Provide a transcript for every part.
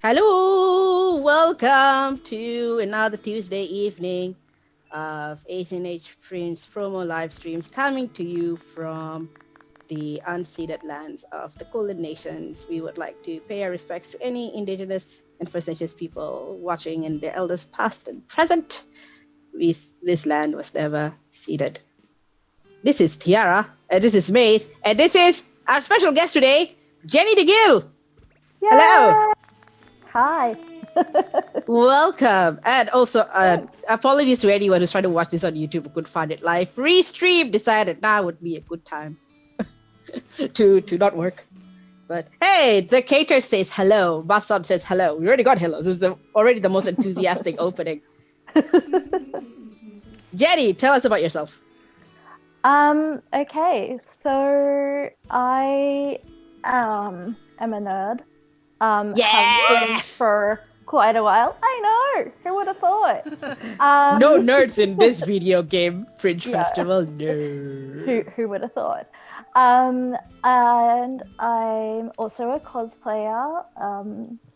Hello, welcome to another Tuesday evening of ACNH Fringe promo live streams coming to you from the unceded lands of the Kulin Nations. We would like to pay our respects to any Indigenous and First Nations people watching and their elders past and present. This land was never ceded. This is Tiara, and this is Mace, and this is our special guest today, Jenni de Gille. Yay! Hello. Hi. Welcome, and also apologies to anyone who's trying to watch this on YouTube who couldn't find it live. Restream decided now would be a good time to not work. But hey, the cater says hello. Masan says hello. We already got hello. This is already the most enthusiastic opening. Jenni, tell us about yourself. Okay, so I am a nerd. Have been for quite a while. I know. Who would have thought? No nerds in this video game Fringe Yeah. Festival. No. Who would have thought? And I'm also a cosplayer,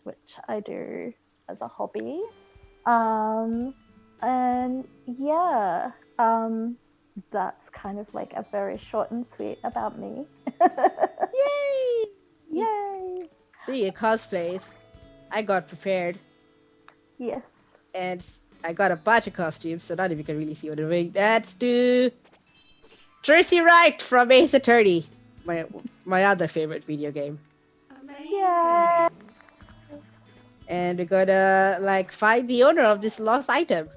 which I do as a hobby. And yeah, that's kind of like a very short and sweet about me. Yay! Yay! So you cosplays. I got prepared. Yes. And I got a bunch of costumes, so not if you can really see what I'm doing. That's to Tracy Wright from Ace Attorney, my other favorite video game. Amazing. Yeah. And we're gonna find the owner of this lost item.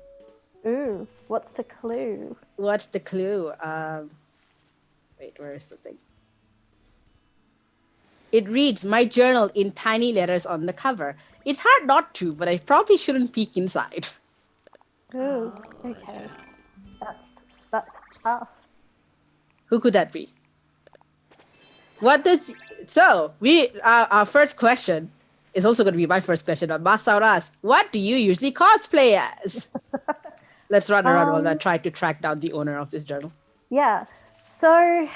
Ooh, what's the clue? What's the clue? Wait, where is the thing? It reads my journal in tiny letters on the cover. It's hard not to, but I probably shouldn't peek inside. Ooh, okay. That's tough. Who could that be? Our first question is also going to be my first question on Masao asked, what do you usually cosplay as? Let's run around while I try to track down the owner of this journal. Yeah. So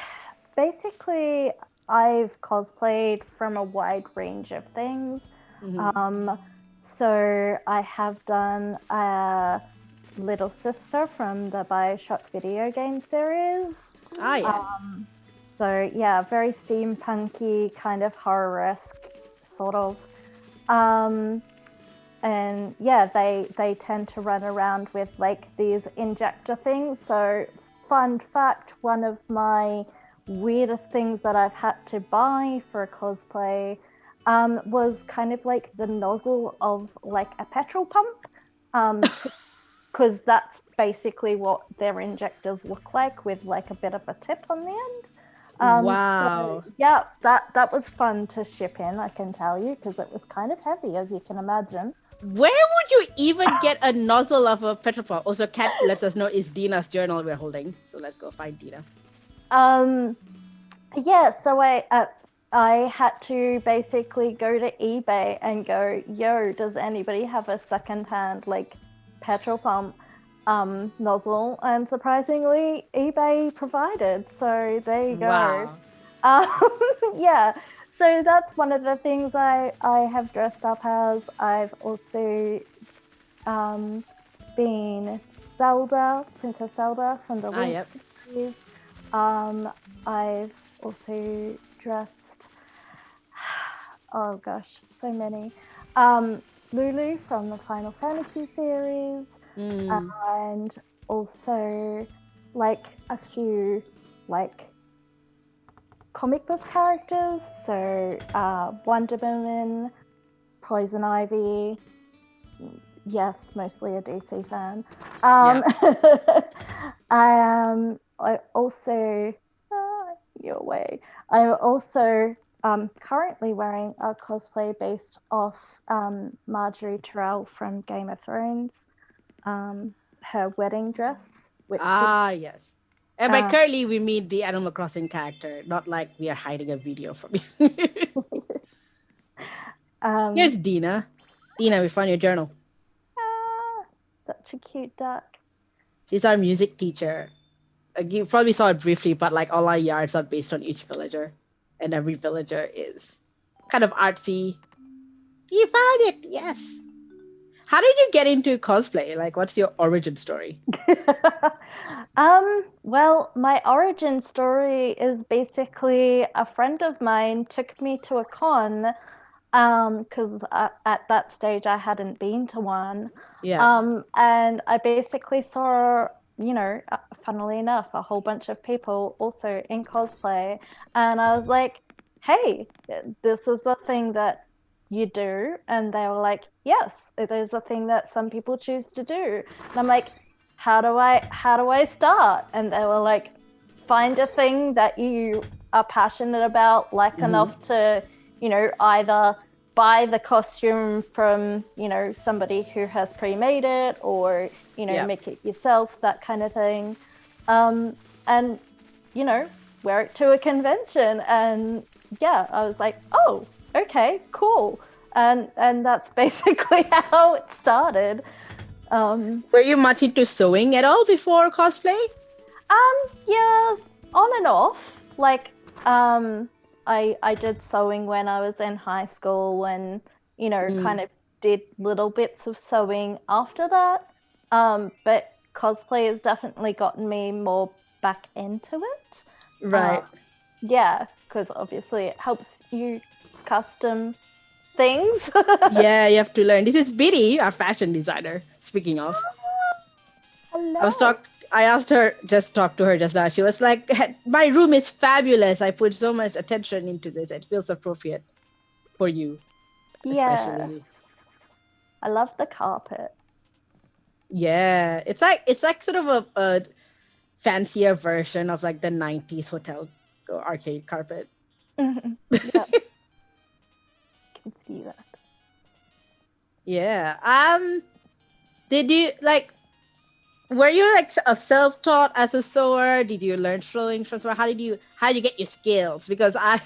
basically, I've cosplayed from a wide range of things. Mm-hmm. So I have done Little Sister from the BioShock video game series. Ah, yeah. So yeah, very steampunky, kind of horror-esque, sort of. And yeah, they tend to run around with like these injector things. So fun fact, one of my weirdest things that I've had to buy for a cosplay was kind of like the nozzle of like a petrol pump, because that's basically what their injectors look like, with like a bit of a tip on the end. Wow. So, yeah, that was fun to ship in, I can tell you, because it was kind of heavy, as you can imagine. Where would you even get a nozzle of a petrol pump? Also, Kat lets us know it's Dina's journal we're holding. So let's go find Dina. Yeah, so I had to basically go to eBay and go, yo, does anybody have a secondhand like petrol pump nozzle? And surprisingly, eBay provided. So there you go. Wow. Yeah. So that's one of the things I have dressed up as. I've also been Zelda, Princess Zelda from the Link series. I've also dressed, oh gosh, so many. Lulu from the Final Fantasy series, and also like a few like comic book characters. So Wonder Woman, Poison Ivy. Yes, mostly a DC fan. I also your way. I'm also currently wearing a cosplay based off Marjorie Terrell from Game of Thrones, her wedding dress. Yes. And by currently, we mean the Animal Crossing character, not like we are hiding a video from you. Here's Dina. Dina, we found your journal. Such a cute duck. She's our music teacher. You probably saw it briefly, but like all our yards are based on each villager. And every villager is kind of artsy. You found it. Yes. How did you get into cosplay? Like, what's your origin story? Well, my origin story is basically a friend of mine took me to a con, because at that stage I hadn't been to one. Yeah. And I basically saw, funnily enough, a whole bunch of people also in cosplay, and I was like, "Hey, this is a thing that you do," and they were like, "Yes, it is a thing that some people choose to do," and I'm like, how do I start? And they were like, find a thing that you are passionate about, like enough to, either buy the costume from, somebody who has pre-made it, or, Yeah. make it yourself, that kind of thing. And, wear it to a convention. And yeah, I was like, oh, okay, cool. And that's basically how it started. Were you much into sewing at all before cosplay? Yeah, on and off. Like, I did sewing when I was in high school, and kind of did little bits of sewing after that. But cosplay has definitely gotten me more back into it. Right. Yeah, because obviously it helps you custom things. Yeah, you have to learn. This is Biddy, our fashion designer. Speaking of, Hello. I asked her, just talked to her just now. She was like, "My room is fabulous. I put so much attention into this. It feels appropriate for you, Yeah, especially." I love the carpet. Yeah, it's like sort of a fancier version of like the 90s hotel or arcade carpet. Yeah, can see that. Yeah. Did you like were you like a self-taught as a sewer? Did you learn sewing from somewhere? How did you get your skills? Because I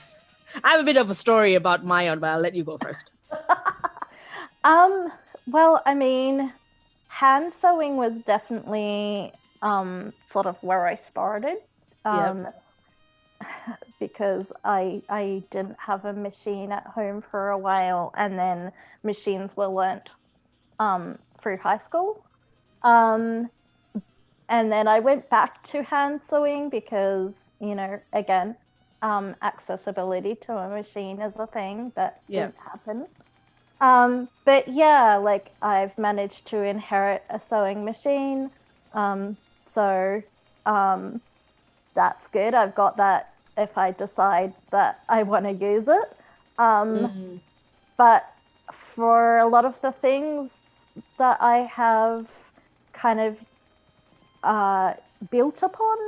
have a bit of a story about my own, but I'll let you go first. Um, well, I mean, hand sewing was definitely sort of where I started. Yep. Um, because I didn't have a machine at home for a while, and then machines were learnt through high school. Um, and then I went back to hand sewing because, again, accessibility to a machine is a thing that Yep. didn't happen. But yeah, like I've managed to inherit a sewing machine. So that's good. I've got that if I decide that I want to use it. But for a lot of the things that I have kind of built upon,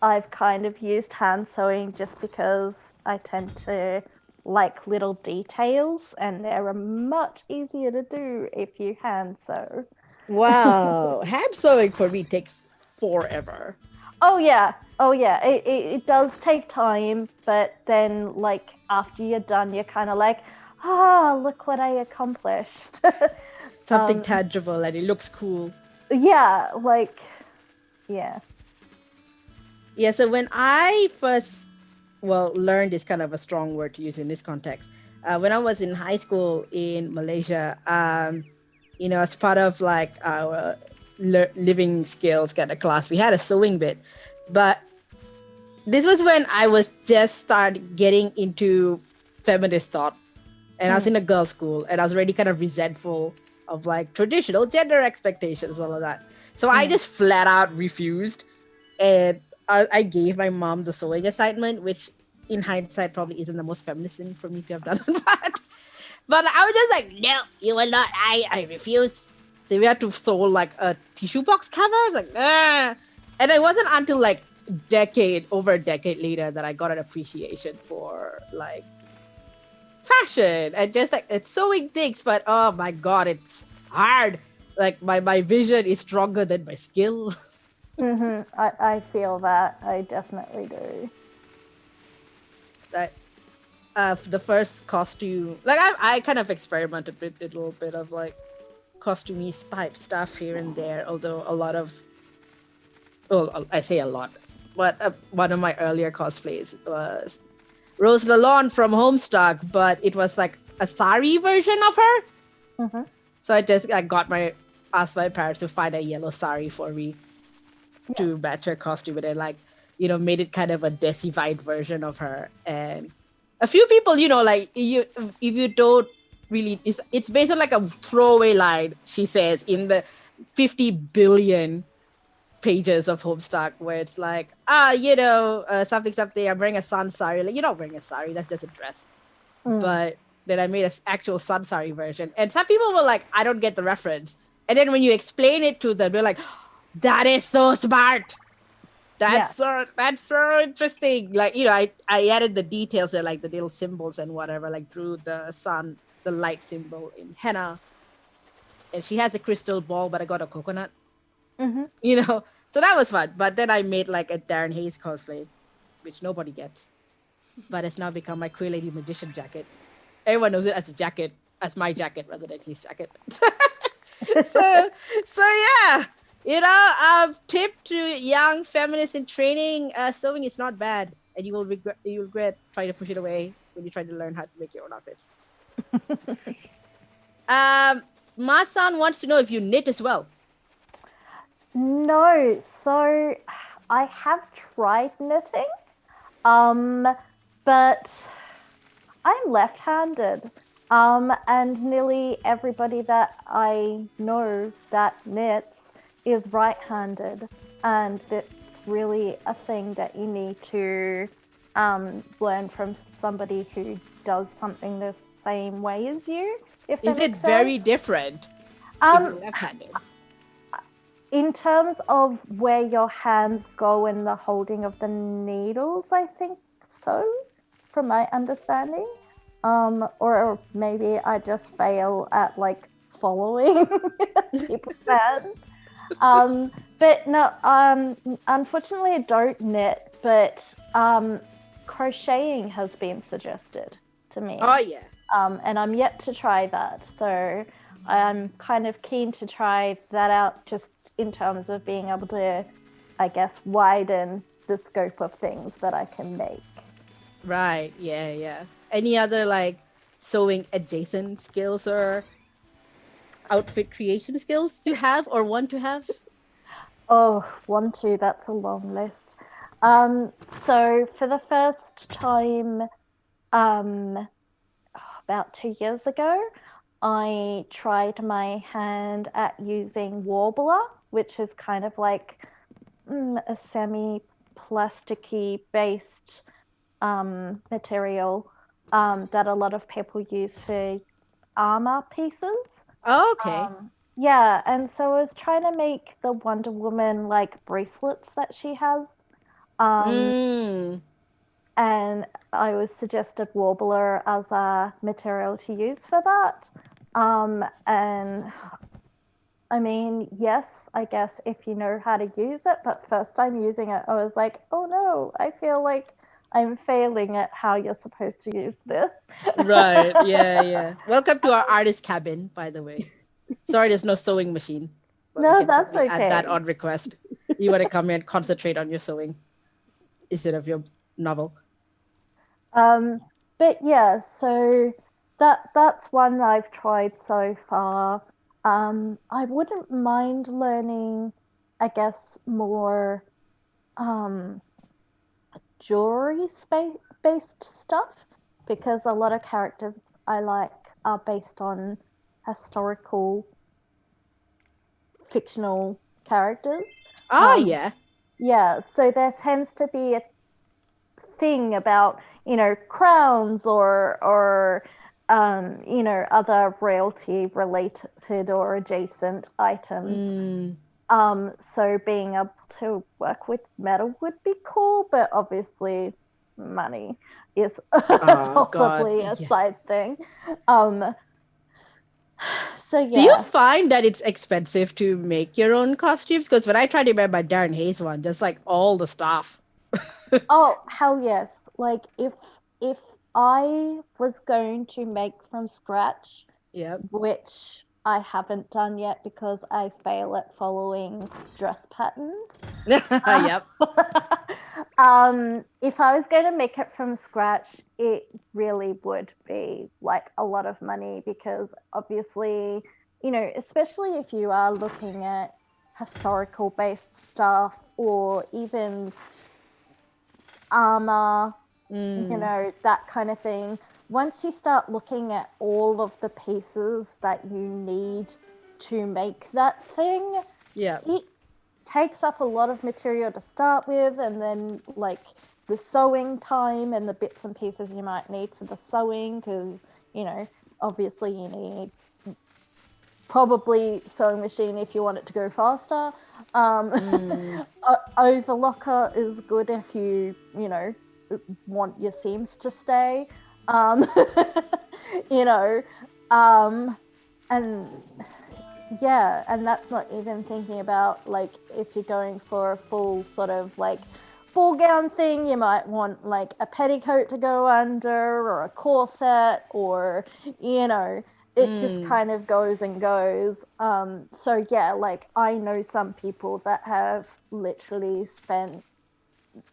I've kind of used hand sewing just because I tend to like little details, and they're much easier to do if you hand sew. Wow. Hand sewing for me takes forever. Oh yeah, it does take time, but then like after you're done, you're kind of like, look what I accomplished. Something tangible and it looks cool. Yeah, like, yeah. Yeah, so when I first, well, learned is kind of a strong word to use in this context. When I was in high school in Malaysia, as part of like our living skills kind of class, we had a sewing bit. But this was when I was just started getting into feminist thought. And I was in a girls' school, and I was already kind of resentful of like traditional gender expectations, all of that. So I just flat out refused, and I gave my mom the sewing assignment, which in hindsight probably isn't the most feminist thing for me to have done. But I was just like, no, you will not. I refuse. So we had to sew like a tissue box cover. I was like, ah. And it wasn't until like over a decade later that I got an appreciation for like fashion and just like it's sewing things. But oh my god, it's hard. Like my vision is stronger than my skill. I feel that. I definitely do. Like the first costume, like I kind of experimented with a little bit of like costumey type stuff here and there, although a lot of, well, I say a lot, but one of my earlier cosplays was Rose Lalonde from Homestuck, but it was like a sari version of her. Mm-hmm. So I asked my parents to find a yellow sari for me to match her costume, and then like, made it kind of a desified version of her. And a few people, like if you don't really, it's based on like a throwaway line she says in the 50 billion pages of Homestuck, where it's like, something something. I'm wearing a sun sari. Like, you're not wearing a sari. That's just a dress. But then I made an actual sun sari version, and some people were like, I don't get the reference. And then when you explain it to them, they're like, that is so smart. That's so interesting. Like, I added the details there, like the little symbols and whatever, like drew the sun, the light symbol in henna. And she has a crystal ball, but I got a coconut. Mm-hmm. So that was fun. But then I made like a Darren Hayes cosplay, which nobody gets, but it's now become my Queer Lady Magician jacket. Everyone knows it as a jacket, as my jacket rather than his jacket. so yeah, tip to young feminists in training: sewing is not bad, and you will regret trying to push it away when you try to learn how to make your own outfits. Ma-san wants to know if you knit as well. No, so I have tried knitting, but I'm left-handed, and nearly everybody that I know that knits is right-handed, and it's really a thing that you need to learn from somebody who does something the same way as you. If that Is it makes very sense. different if you're left-handed? In terms of where your hands go in the holding of the needles, I think so, from my understanding. Or maybe I just fail at like following people's hands. But no, unfortunately I don't knit, but crocheting has been suggested to me. Oh yeah. And I'm yet to try that. So I'm kind of keen to try that out, just in terms of being able to, I guess, widen the scope of things that I can make. Right. Yeah. Any other like sewing adjacent skills or outfit creation skills you have or want to have? Oh, that's a long list. So for the first time, about 2 years ago, I tried my hand at using Warbler, which is kind of like a semi-plasticky based material that a lot of people use for armor pieces. Oh, okay. Yeah, and so I was trying to make the Wonder Woman like bracelets that she has. Mm. And I was suggested Warbler as a material to use for that. And I mean, yes, I guess if you know how to use it, but first time using it, I was like, oh no, I feel like I'm failing at how you're supposed to use this. Right. Yeah. Welcome to our artist cabin, by the way. Sorry, there's no sewing machine, but we No, can that's probably add okay. that on request. You want to come here and concentrate on your sewing instead of your novel. But yeah, so that's one I've tried so far. I wouldn't mind learning, I guess, more jewelry based stuff, because a lot of characters I like are based on historical fictional characters. Oh, yeah. Yeah, so there tends to be a thing about, crowns or other royalty related or adjacent items. Mm. So being able to work with metal would be cool, but obviously money is Oh, God. possibly a Yeah. side thing. So Do you yeah. find that it's expensive to make your own costumes? Because when I tried to make my Darren Hayes one, just like all the stuff. Oh, hell yes. Like if I was going to make from scratch, Yep. which I haven't done yet because I fail at following dress patterns. Yep. If I was going to make it from scratch, it really would be like a lot of money because obviously, you know, especially if you are looking at historical based stuff or even armor, you know, that kind of thing. Once you start looking at all of the pieces that you need to make that thing, it takes up a lot of material to start with, and then like the sewing time and the bits and pieces you might need for the sewing, because, you know, obviously you need probably sewing machine if you want it to go faster. Overlocker is good if you know, want your seams to stay. You know, and yeah, and that's not even thinking about like if you're going for a full sort of like ball gown thing, you might want like a petticoat to go under or a corset, or, you know, it just kind of goes and goes. So yeah, like I know some people that have literally spent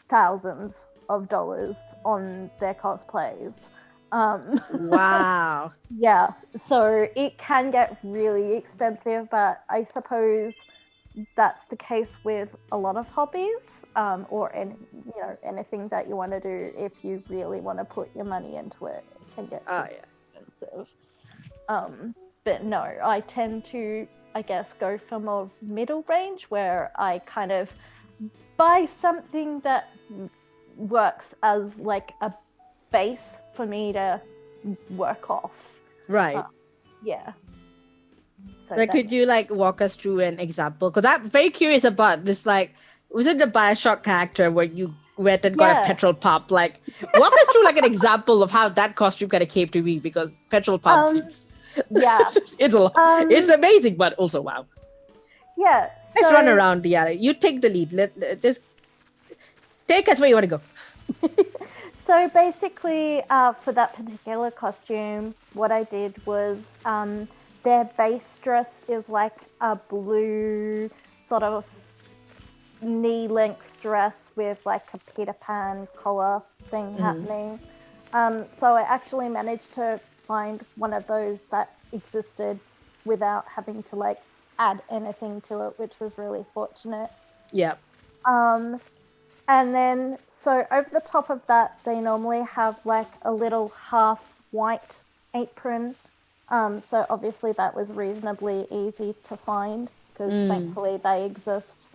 thousands of dollars on their cosplays. Wow. Yeah, so it can get really expensive, but I suppose that's the case with a lot of hobbies, or you know, anything that you want to do. If you really want to put your money into it, it can get expensive. But no, I tend to, I guess, go for more middle range where I kind of buy something that works as like a base for me to work off. Right. Yeah. So like, could you like walk us through an example? Because I'm very curious about this. Like, was it the Bioshock character where you went and got a petrol pump? Like, walk us through like an example of how that costume kind of came to be, because petrol pump seems yeah, it's it's amazing, but also wow. Yeah. Let's run around. Yeah, you take the lead. Let just take us where you want to go. So basically, for that particular costume, what I did was their base dress is like a blue sort of knee-length dress with like a Peter Pan collar thing happening. So I actually managed to find one of those that existed without having to like add anything to it, which was really fortunate. Yeah. And then, so over the top of that, they normally have like a little half white apron. So obviously that was reasonably easy to find because thankfully they exist.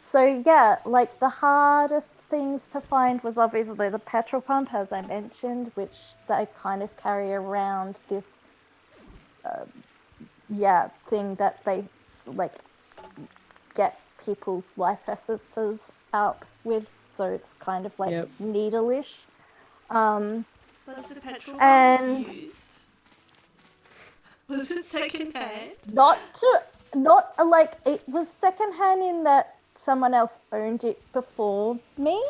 So yeah, like the hardest things to find was obviously the petrol pump, as I mentioned, which they kind of carry around this, thing that they like get people's life essences out with, so it's kind of like needle-ish. Was the petrol pump used? Was it secondhand? Not like it was secondhand in that someone else owned it before me,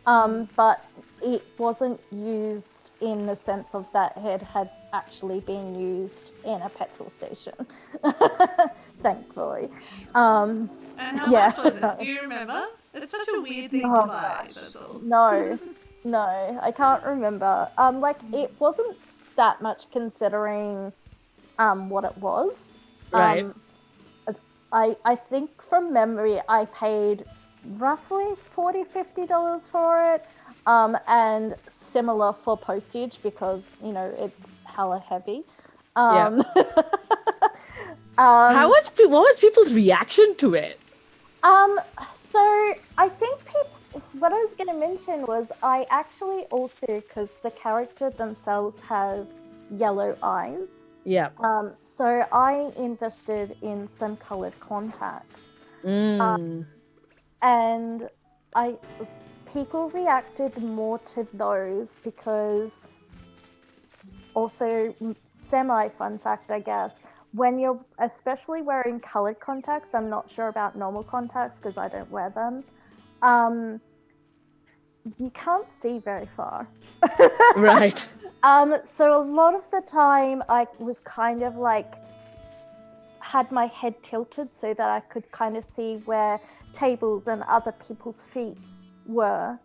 but it wasn't used in the sense of that it had actually been used in a petrol station. Thankfully. And how much was it? Do you remember? It's such a weird thing to buy, that's all. No, I can't remember. Like it wasn't that much considering what it was. Right. I think from memory I paid roughly $40-50 for it, and similar for postage because, you know, it's hella heavy. what was people's reaction to it? So I think what I was going to mention was I actually also, because the character themselves have yellow eyes. Yeah. So I invested in some colored contacts. And people reacted more to those because, also semi fun fact, I guess, when you're especially wearing colored contacts, I'm not sure about normal contacts because I don't wear them, you can't see very far. Right. So a lot of the time I was kind of like had my head tilted so that I could kind of see where tables and other people's feet were.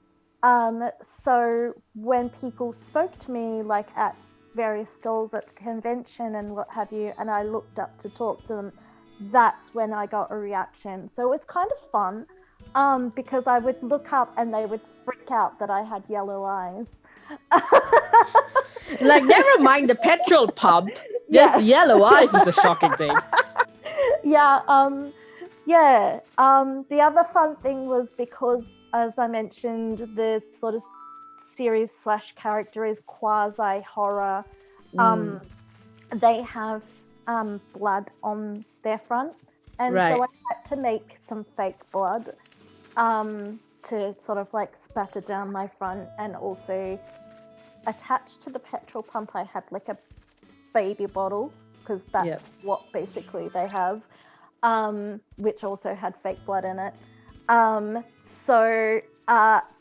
So when people spoke to me, like at various stalls at the convention and what have you, and I looked up to talk to them, that's when I got a reaction. So it was kind of fun, because I would look up and they would freak out that I had yellow eyes. Like, never mind the petrol pump, just yellow eyes is a shocking thing. Yeah, the other fun thing was because, as I mentioned, the sort of series / character is quasi horror. They have blood on their front, and so I had to make some fake blood to sort of like spatter down my front, and also attached to the petrol pump I had like a baby bottle, because that's what basically they have, which also had fake blood in it. So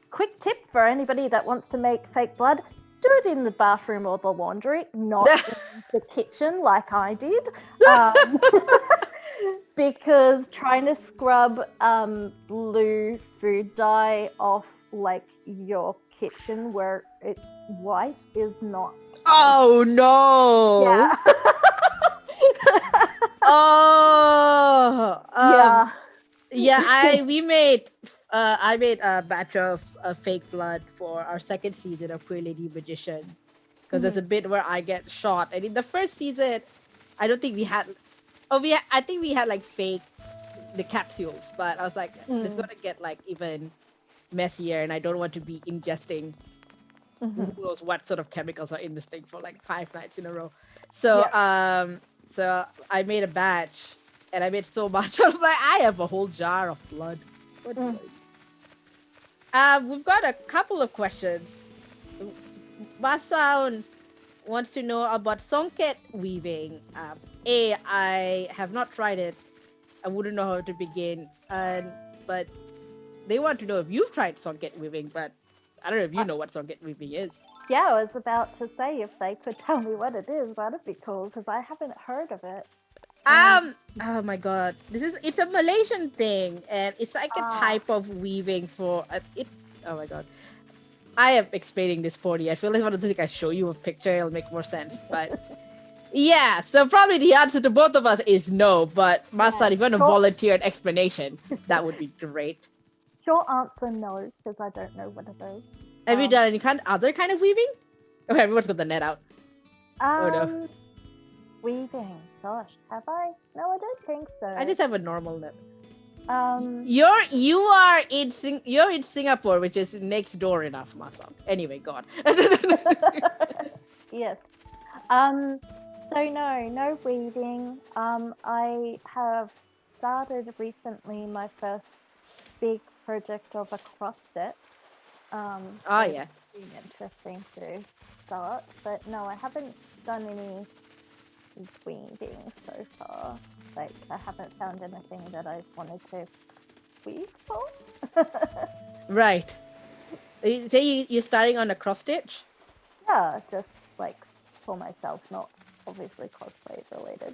quick tip for anybody that wants to make fake blood: do it in the bathroom or the laundry, not in the kitchen like I did. Because trying to scrub blue food dye off like your kitchen where it's white is not. Oh no! Yeah. Oh. Yeah. I made a batch of fake blood for our second season of Queer Lady Magician, because there's a bit where I get shot, and in the first season, I don't think we had. I think we had like fake the capsules, but I was like, it's gonna get like even messier, and I don't want to be ingesting who knows what sort of chemicals are in this thing for like 5 nights in a row. So so I made a batch, and I made so much. I was like, I have a whole jar of blood. What do I do? We've got a couple of questions. Basound wants to know about songket weaving. I have not tried it. I wouldn't know how to begin. But they want to know if you've tried songket weaving, but I don't know if you know what songket weaving is. Yeah, I was about to say if they could tell me what it is, that'd be cool, because I haven't heard of it. Oh my god, it's a Malaysian thing, and it's like a type of weaving for it. Oh my god, I am explaining this poorly. I feel like if I show you a picture, it'll make more sense. But yeah, so probably the answer to both of us is no. But Masan, if you want to volunteer an explanation, that would be great. Short answer, no, because I don't know what it is. Have you done any other kind of weaving? Okay, everyone's got the net out. Oh no. Weaving, gosh, have I? No, I don't think so. I just have a normal net. You're in Singapore, which is next door enough, Masam. Anyway, go on. Yes. So no weaving. I have started recently my first big project of a cross stitch. It's been interesting to start, but no, I haven't done any weaving so far. Like, I haven't found anything that I wanted to weave for. Right. So you're starting on a cross stitch? Yeah, just like for myself, not obviously cosplay related.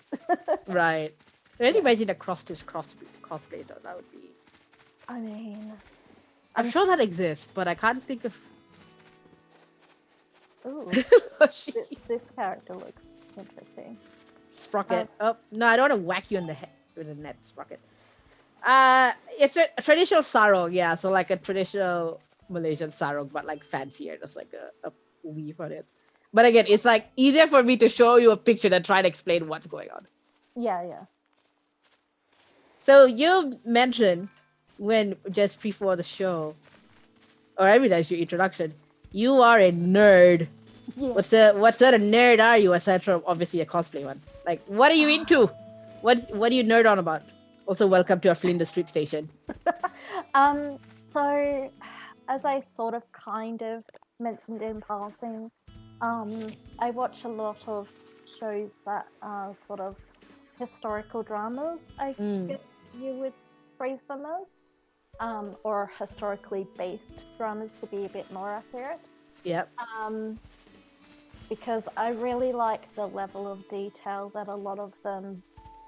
Right. Really imagine a cross stitch cosplay though. That would be. I mean, I'm sure that exists, but I can't think of. Ooh, This character looks interesting. Sprocket. No, I don't want to whack you in the head with a net, Sprocket. It's a traditional sarong, yeah. So like a traditional Malaysian sarong, but like fancier. There's like a weave on it. But again, it's like easier for me to show you a picture than try to explain what's going on. Yeah. So you mentioned when just before the show, or I realized your introduction, you are a nerd. Yeah. What sort of nerd are you? Aside from obviously a cosplay one. Like, what are you into? What do you nerd on about? Also, welcome to our Flinders Street station. So as I sort of kind of mentioned in passing, I watch a lot of shows that are sort of historical dramas, I guess you would phrase them as, or historically based dramas to be a bit more accurate. Yep. Because I really like the level of detail that a lot of them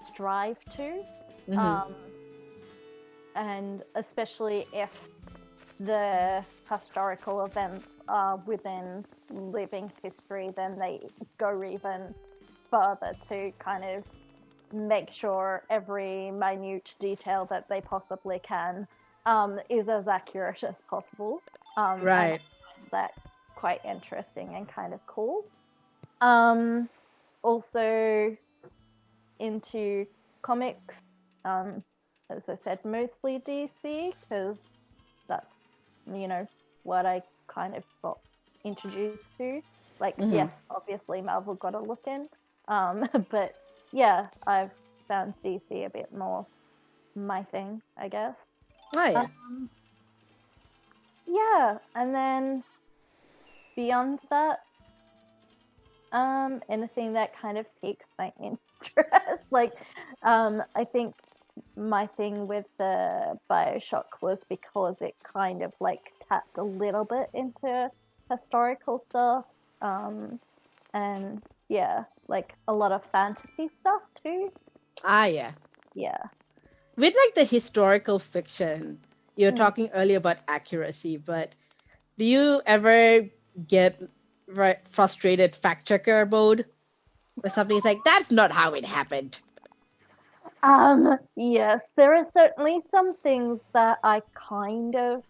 strive to. and especially if the historical events are within living history, then they go even further to kind of make sure every minute detail that they possibly can is as accurate as possible. And I find that quite interesting and kind of cool. Also into comics, as I said, mostly DC, because that's, you know, what I kind of got introduced to. Like, yes, obviously Marvel got a look in, but yeah, I've found DC a bit more my thing, I guess. Oh, yeah. Yeah, and then beyond that, anything that kind of piques my interest. Like, I think my thing with the Bioshock was because it kind of like tapped a little bit into historical stuff, and yeah, like a lot of fantasy stuff too. Yeah. Yeah. With like the historical fiction, you're talking earlier about accuracy, but do you ever get frustrated fact checker mode where something's like, that's not how it happened? Yes, there are certainly some things that I kind of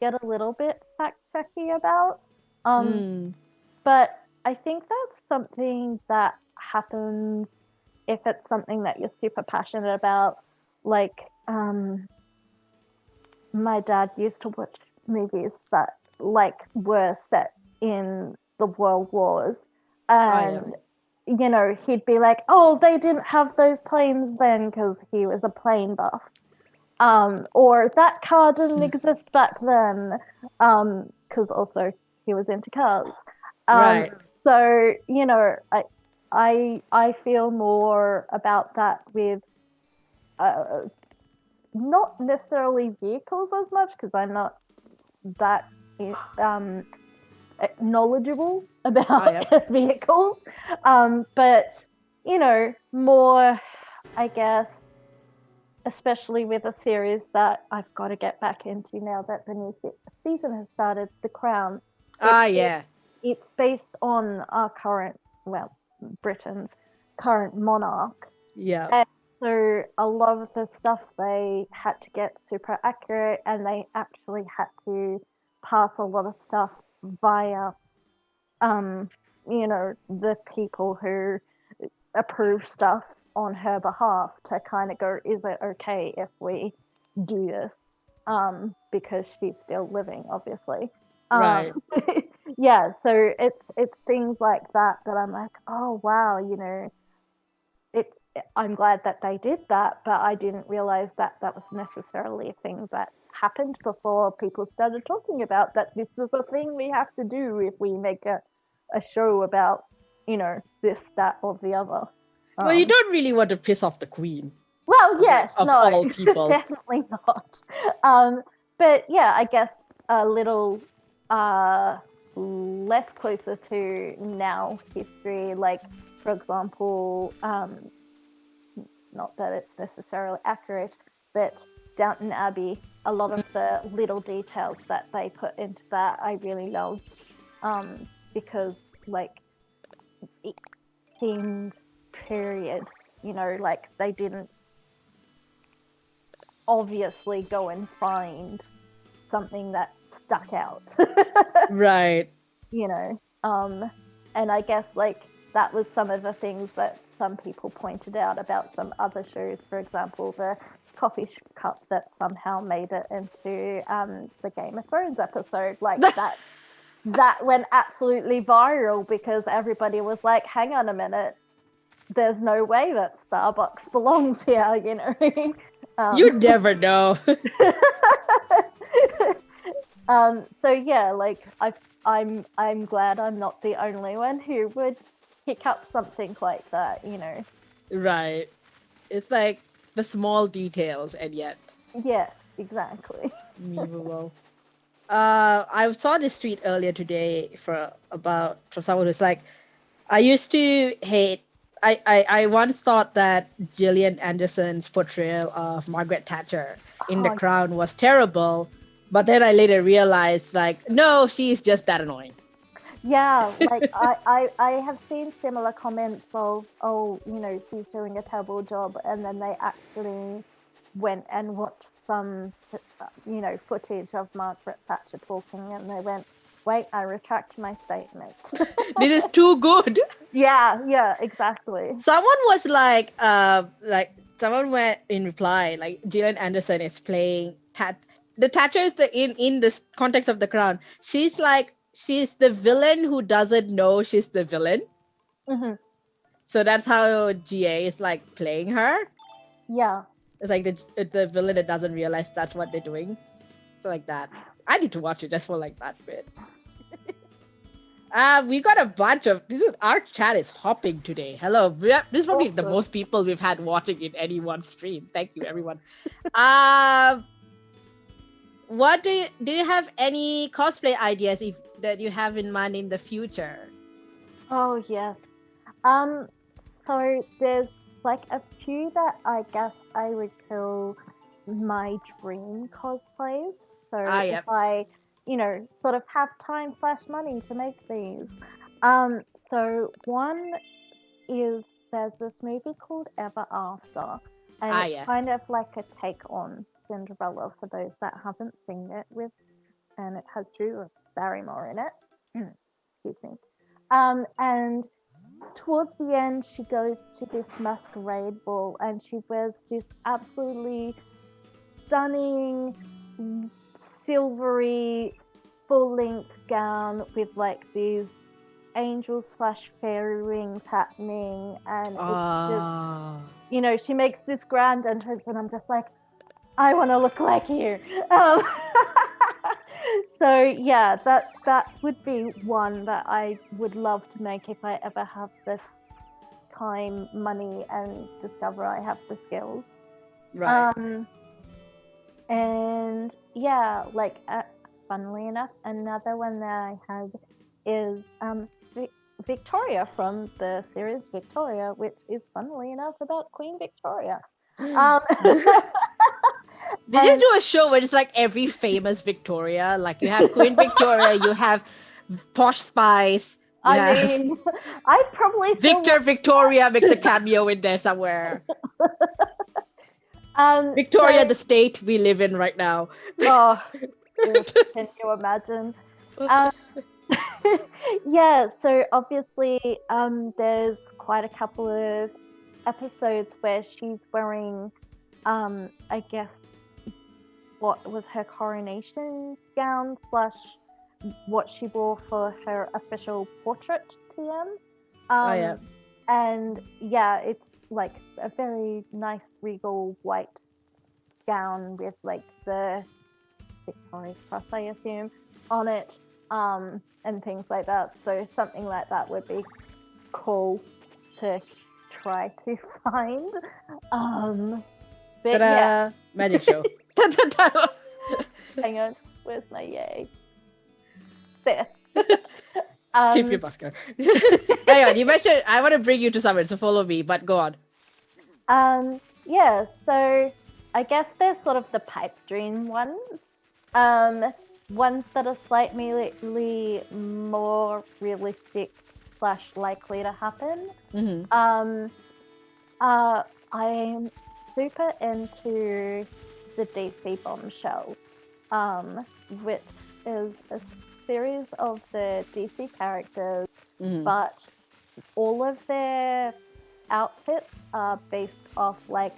get a little bit fact checky about. But I think that's something that happens if it's something that you're super passionate about. Like, my dad used to watch movies that like were set in the world wars, and you know, he'd be like, oh, they didn't have those planes then, because he was a plane buff, or that car didn't exist back then, because also he was into cars. So, you know, I feel more about that with not necessarily vehicles as much, because I'm not that knowledgeable about vehicles, but you know, more, I guess, especially with a series that I've got to get back into now that the new season has started, The Crown. It's based on our current, well, Britain's current monarch. Yeah. And so a lot of the stuff they had to get super accurate, and they actually had to pass a lot of stuff via, you know, the people who approve stuff on her behalf to kind of go, is it okay if we do this? Because she's still living, obviously. Yeah, so it's things like that I'm like, oh wow, you know, I'm glad that they did that, but I didn't realize that that was necessarily a thing that happened before people started talking about that this is a thing we have to do if we make a show about, you know, this, that, or the other. Well, you don't really want to piss off the queen. Well, yes, of all people. Definitely not. But yeah, I guess a little less closer to now history, like, for example, not that it's necessarily accurate, but Downton Abbey, a lot of the little details that they put into that I really love, because like it seemed period, you know, like they didn't obviously go and find something that stuck out. You know, and I guess like that was some of the things that some people pointed out about some other shows. For example, the coffee cup that somehow made it into the Game of Thrones episode, like that went absolutely viral because everybody was like, hang on a minute, there's no way that Starbucks belongs here, you know. You never know. So yeah, like I'm glad I'm not the only one who would pick up something like that, you know. Right. It's like the small details, and yet. Yes, exactly. Unbelievable. I saw this tweet earlier today from someone who's like, I used to hate I once thought that Gillian Anderson's portrayal of Margaret Thatcher in The Oh, Crown was terrible, but then I later realized, like, no, she's just that annoying. yeah, like I have seen similar comments of, oh, you know, she's doing a terrible job, and then they actually went and watched some, you know, footage of Margaret Thatcher talking, and they went, wait, I retract my statement. This is too good. Yeah, exactly. Someone was like someone went in reply, like Gillian Anderson is playing the Thatcher is the in this context of The Crown. She's the villain who doesn't know she's the villain. Hmm. So that's how GA is like playing her. Yeah. It's like the villain that doesn't realize that's what they're doing. So like that. I need to watch it just for like that bit. We got a bunch of our chat is hopping today. Hello, this is probably the Awesome. most people we've had watching in any one stream. Thank you, everyone. What do you have any cosplay ideas that you have in mind in the future? Oh yes. So there's like a few that I guess I would call my dream cosplays. So if Yep. I, you know, sort of have time / money to make these. So one is there's this movie called Ever After, and it's Yeah. kind of like a take on Cinderella for those that haven't seen it and it has Drew Barrymore in it. Excuse me. And towards the end, she goes to this masquerade ball and she wears this absolutely stunning, silvery, full-length gown with like these angel / fairy rings happening, and it's just, you know, she makes this grand entrance, and I'm just like, I want to look like you. So yeah, that would be one that I would love to make if I ever have the time, money, and discover I have the skills. Right. And yeah, like funnily enough, another one that I have is Victoria from the series Victoria, which is funnily enough about Queen Victoria. Did you do a show where it's like every famous Victoria? Like you have Queen Victoria, you have Posh Spice. Mean, I'd probably Victor Victoria makes a cameo in there somewhere. Victoria, the state we live in right now. Oh, can you imagine? Yeah, so obviously there's quite a couple of episodes where she's wearing I guess what was her coronation gown / what she wore for her official portrait TM. Yeah. And yeah, it's like a very nice regal white gown with like the Victoria's Cross, I assume, on it, and things like that. So something like that would be cool to try to find. But yeah, magic show. hang on, where's my yay? There. Tip your busker. Hang on, you mentioned I want to bring you to somewhere, so follow me. But go on. Yeah. So I guess they're sort of the pipe dream ones. Ones that are slightly more realistic / likely to happen. Mm-hmm. I'm super into the DC Bombshell, which is a series of the DC characters, but all of their outfits are based off like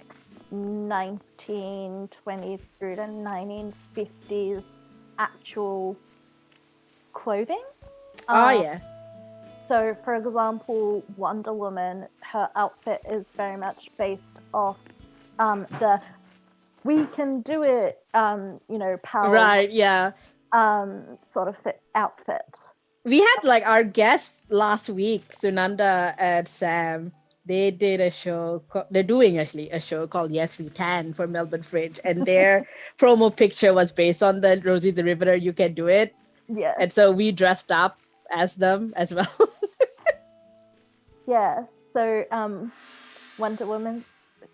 1920s through to 1950s actual clothing. Yeah. So, for example, Wonder Woman, her outfit is very much based off the "we can do it," you know, power. Right. Yeah. Sort of outfit. We had like our guests last week, Sunanda and Sam. They did a show. They're doing actually a show called Yes We Can for Melbourne Fringe, and their promo picture was based on the Rosie the Riveter "You Can Do It." Yeah. And so we dressed up as them as well. Yeah. So Wonder Woman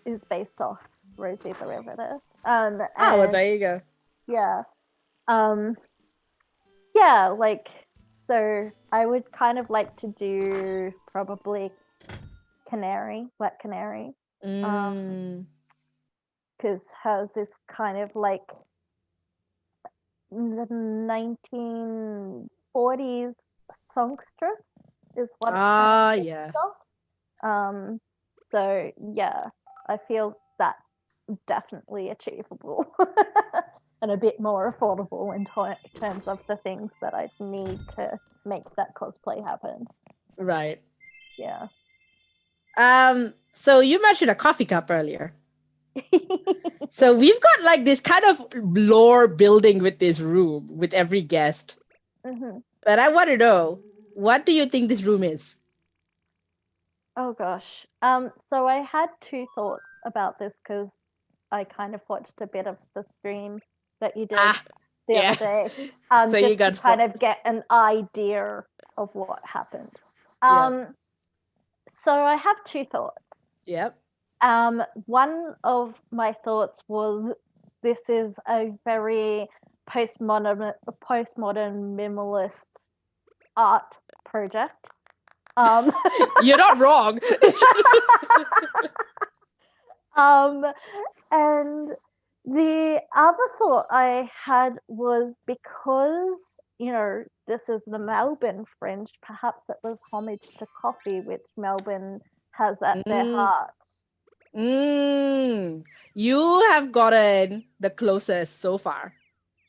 is based off Rosie the Riveter. Well, there you go. Yeah. Yeah, like, so I would kind of like to do probably Wet Canary. Because hers is kind of like the 1940s songstress is what it's kind of yeah. of. So yeah, I feel that's definitely achievable and a bit more affordable in terms of the things that I'd need to make that cosplay happen. Right. Yeah. So you mentioned a coffee cup earlier. So we've got like this kind of lore building with this room with every guest. Mm-hmm. But I want to know, what do you think this room is? Oh gosh. So I had two thoughts about this because I kind of watched a bit of the stream that you did the other day. So you just got to kind of get an idea of what happened. Yep. So I have two thoughts. Yep. One of my thoughts was this is a very postmodern minimalist art project. You're not wrong. And the other thought I had was because, this is the Melbourne Fringe, perhaps it was homage to coffee, which Melbourne has at their heart. You have gotten the closest so far.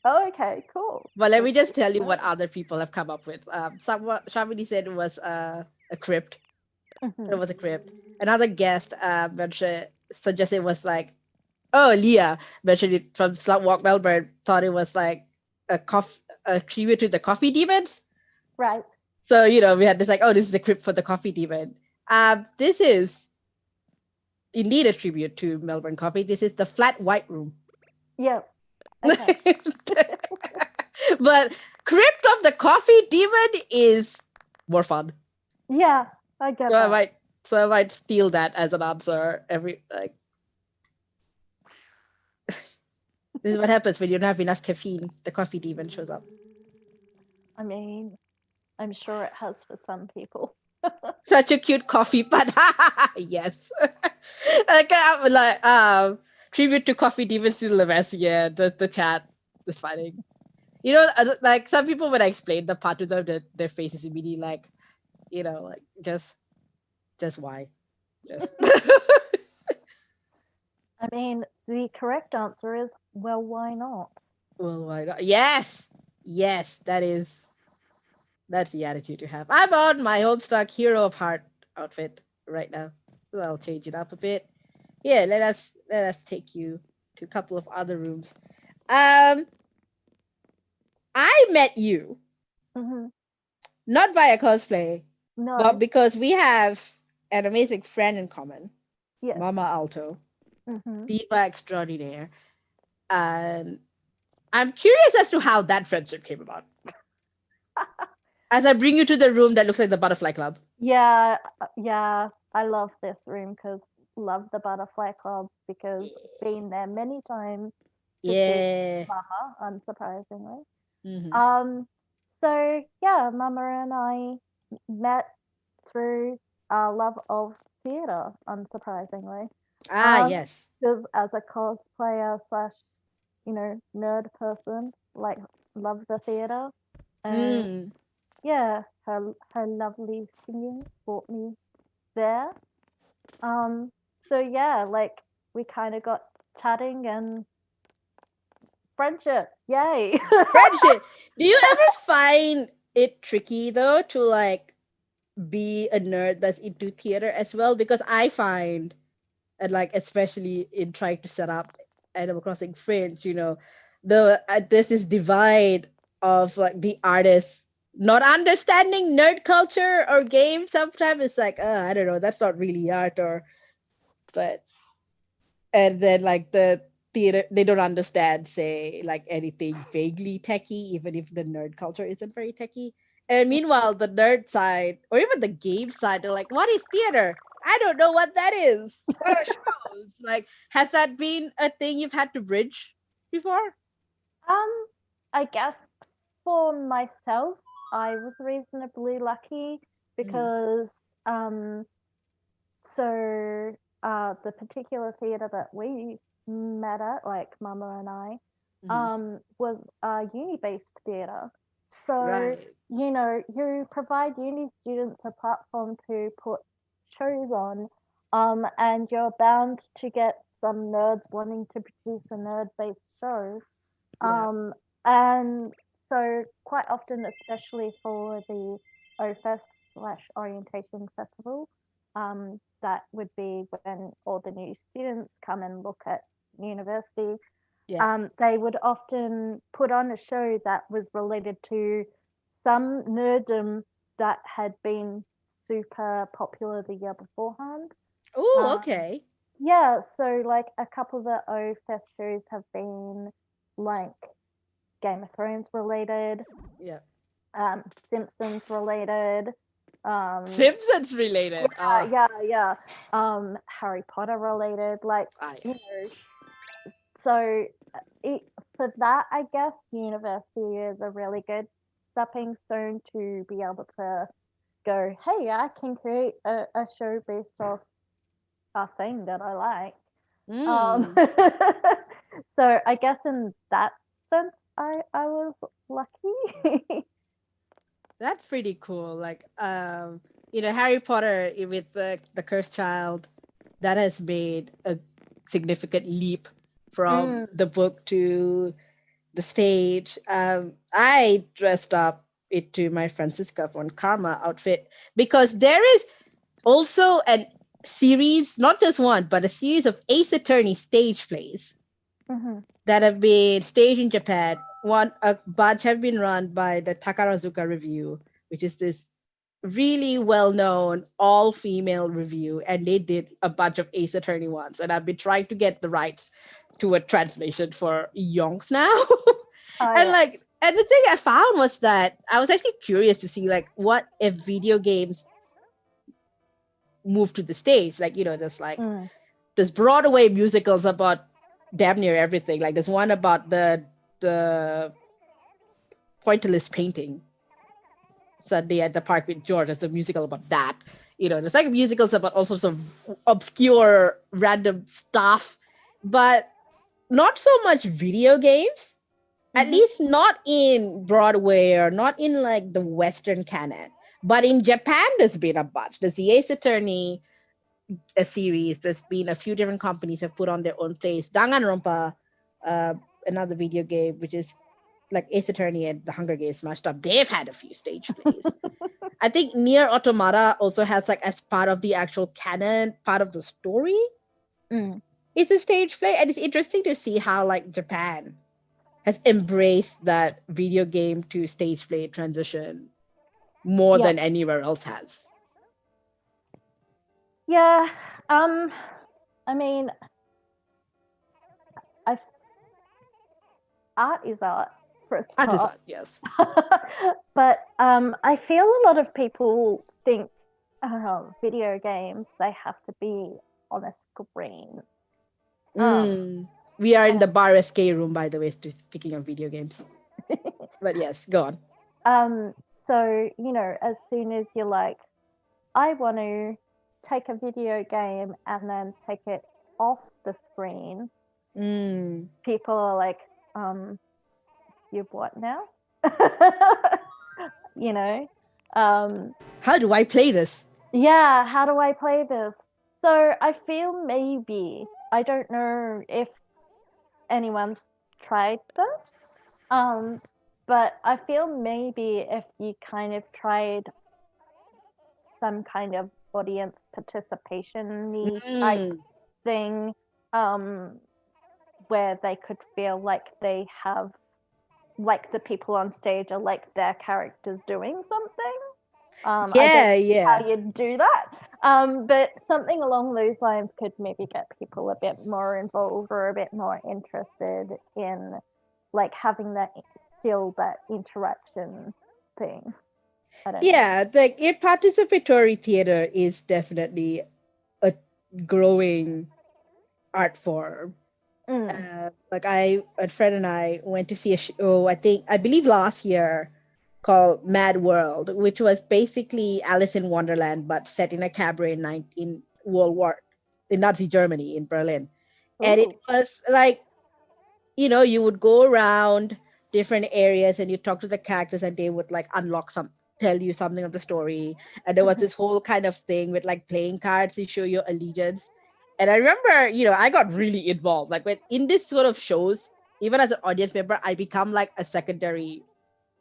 Oh, okay, cool. But let me just tell you what other people have come up with. Somebody said it was a crypt. Mm-hmm. It was a crypt. Another guest suggested it was like, oh, Leah mentioned it from Slumwalk Melbourne, thought it was like a tribute to the coffee demons. Right. So, we had this like, oh, this is the crypt for the coffee demon. This is indeed a tribute to Melbourne coffee. This is the flat white room. Yeah. Okay. But Crypt of the Coffee Demon is more fun. Yeah, I get that. I might steal that as an answer this is what happens when you don't have enough caffeine. The coffee demon shows up. I mean, I'm sure it has for some people. Such a cute coffee pun. Yes. Tribute to coffee demons is the best. Yeah, the chat is fighting. Like some people, when I explain the part to them, their faces immediately like, like just why? Just. I mean, the correct answer is, well, why not? Well, why not? Yes, that's the attitude to have. I'm on my Homestuck Hero of Heart outfit right now. So I'll change it up a bit. Yeah, let us take you to a couple of other rooms. I met you not via cosplay, but because we have an amazing friend in common, yes. Mama Alto, Diva Extraordinaire, and I'm curious as to how that friendship came about. As I bring you to the room that looks like the Butterfly Club. Yeah, I love this room because love the Butterfly Club because been there many times. Yeah. Mama, unsurprisingly. So yeah, Mama and I met through our love of theatre, unsurprisingly. Yes. Because as a cosplayer / nerd person, like love the theatre. And yeah, her lovely singing brought me there. So yeah, like we kind of got chatting and friendship. Yay. Friendship. Do you ever find it tricky though to like be a nerd that's into theater as well? Because I find, and like especially in trying to set up Animal Crossing Fringe, there's this divide of like the artists not understanding nerd culture or games. Sometimes it's like, I don't know, that's not really art, and then like the theater, they don't understand, say, like anything vaguely techie, even if the nerd culture isn't very techie. And meanwhile, the nerd side or even the game side, they're like, what is theater? I don't know what that is. What are shows? Like, has that been a thing you've had to bridge before? I guess for myself, I was reasonably lucky Mm-hmm. because so the particular theatre that we met at, like Mama and I, Mm-hmm. was a uni-based theatre. So, Right. you provide uni students a platform to put shows on, and you're bound to get some nerds wanting to produce a nerd-based show. Yeah. And so quite often, especially for the OFest / orientation festival, that would be when all the new students come and look at university. Yeah. They would often put on a show that was related to some nerddom that had been super popular the year beforehand. Oh, Um, okay. yeah, so like a couple of the OFest shows have been like Game of Thrones related, Yeah. Simpsons related, um, Simpsons related. Ah, yeah, Harry Potter related, like I. you know. So it, for that, I guess university is a really good stepping stone to be able to go, hey, I can create a show based off a thing that I like. Mm, So I guess in that sense, I was lucky. that's pretty cool. Like, Harry Potter with the Cursed Child, that has made a significant leap from Mm, the book to the stage. I dressed up into my Francisca von Karma outfit because there is also a series, not just one, but a series of Ace Attorney stage plays mm-hmm. that have been staged in Japan. A bunch have been run by the Takarazuka Review, which is this really well-known all-female review, and they did a bunch of Ace Attorney ones. And I've been trying to get the rights to a translation for yonks now. Oh and yeah. like, and the thing I found was that I was actually curious to see like what if video games move to the stage. Like, there's like Mm. there's Broadway musicals about damn near everything. Like there's one about the pointillist painting Sunday at the Park with George. There's a musical about that. There's like musicals about all sorts of obscure random stuff, but not so much video games. At Mm-hmm. least not in Broadway or not in like the Western canon. But in Japan, there's been a bunch. There's the Ace Attorney a series. There's been a few different companies have put on their own plays. Danganronpa, uh, another video game, which is like Ace Attorney and the Hunger Games smashed up. They've had a few stage plays. I think Near Automata also has like as part of the actual canon, part of the story, Mm. it's a stage play. And it's interesting to see how like Japan has embraced that video game to stage play transition more Yeah. than anywhere else has. Yeah. I mean, I art is art for a start. Artisan, yes. But I feel a lot of people think video games they have to be on a screen. We are in the bar escape room, by the way, speaking of video games. But yes, go on. So as soon as you're like, I want to take a video game and then take it off the screen, people are like, you what now? How do I play this? Yeah, how do I play this? So I feel maybe, I don't know if anyone's tried this, but I feel maybe if you kind of tried some kind of audience participation type thing, where they could feel like they have, like the people on stage are like their characters doing something. I don't know how you'd do that. But something along those lines could maybe get people a bit more involved or a bit more interested in like having that interaction thing. I don't know. Yeah, like participatory theater is definitely growing art form. Like a friend and I went to see a show, I believe last year, called Mad World, which was basically Alice in Wonderland but set in a cabaret in World War in Nazi Germany in Berlin. And it Ooh. was like, you would go around different areas and you talk to the characters and they would like tell you something of the story. And there was this whole kind of thing with like playing cards to show your allegiance. And I remember, I got really involved. Like when in this sort of shows, even as an audience member, I become like a secondary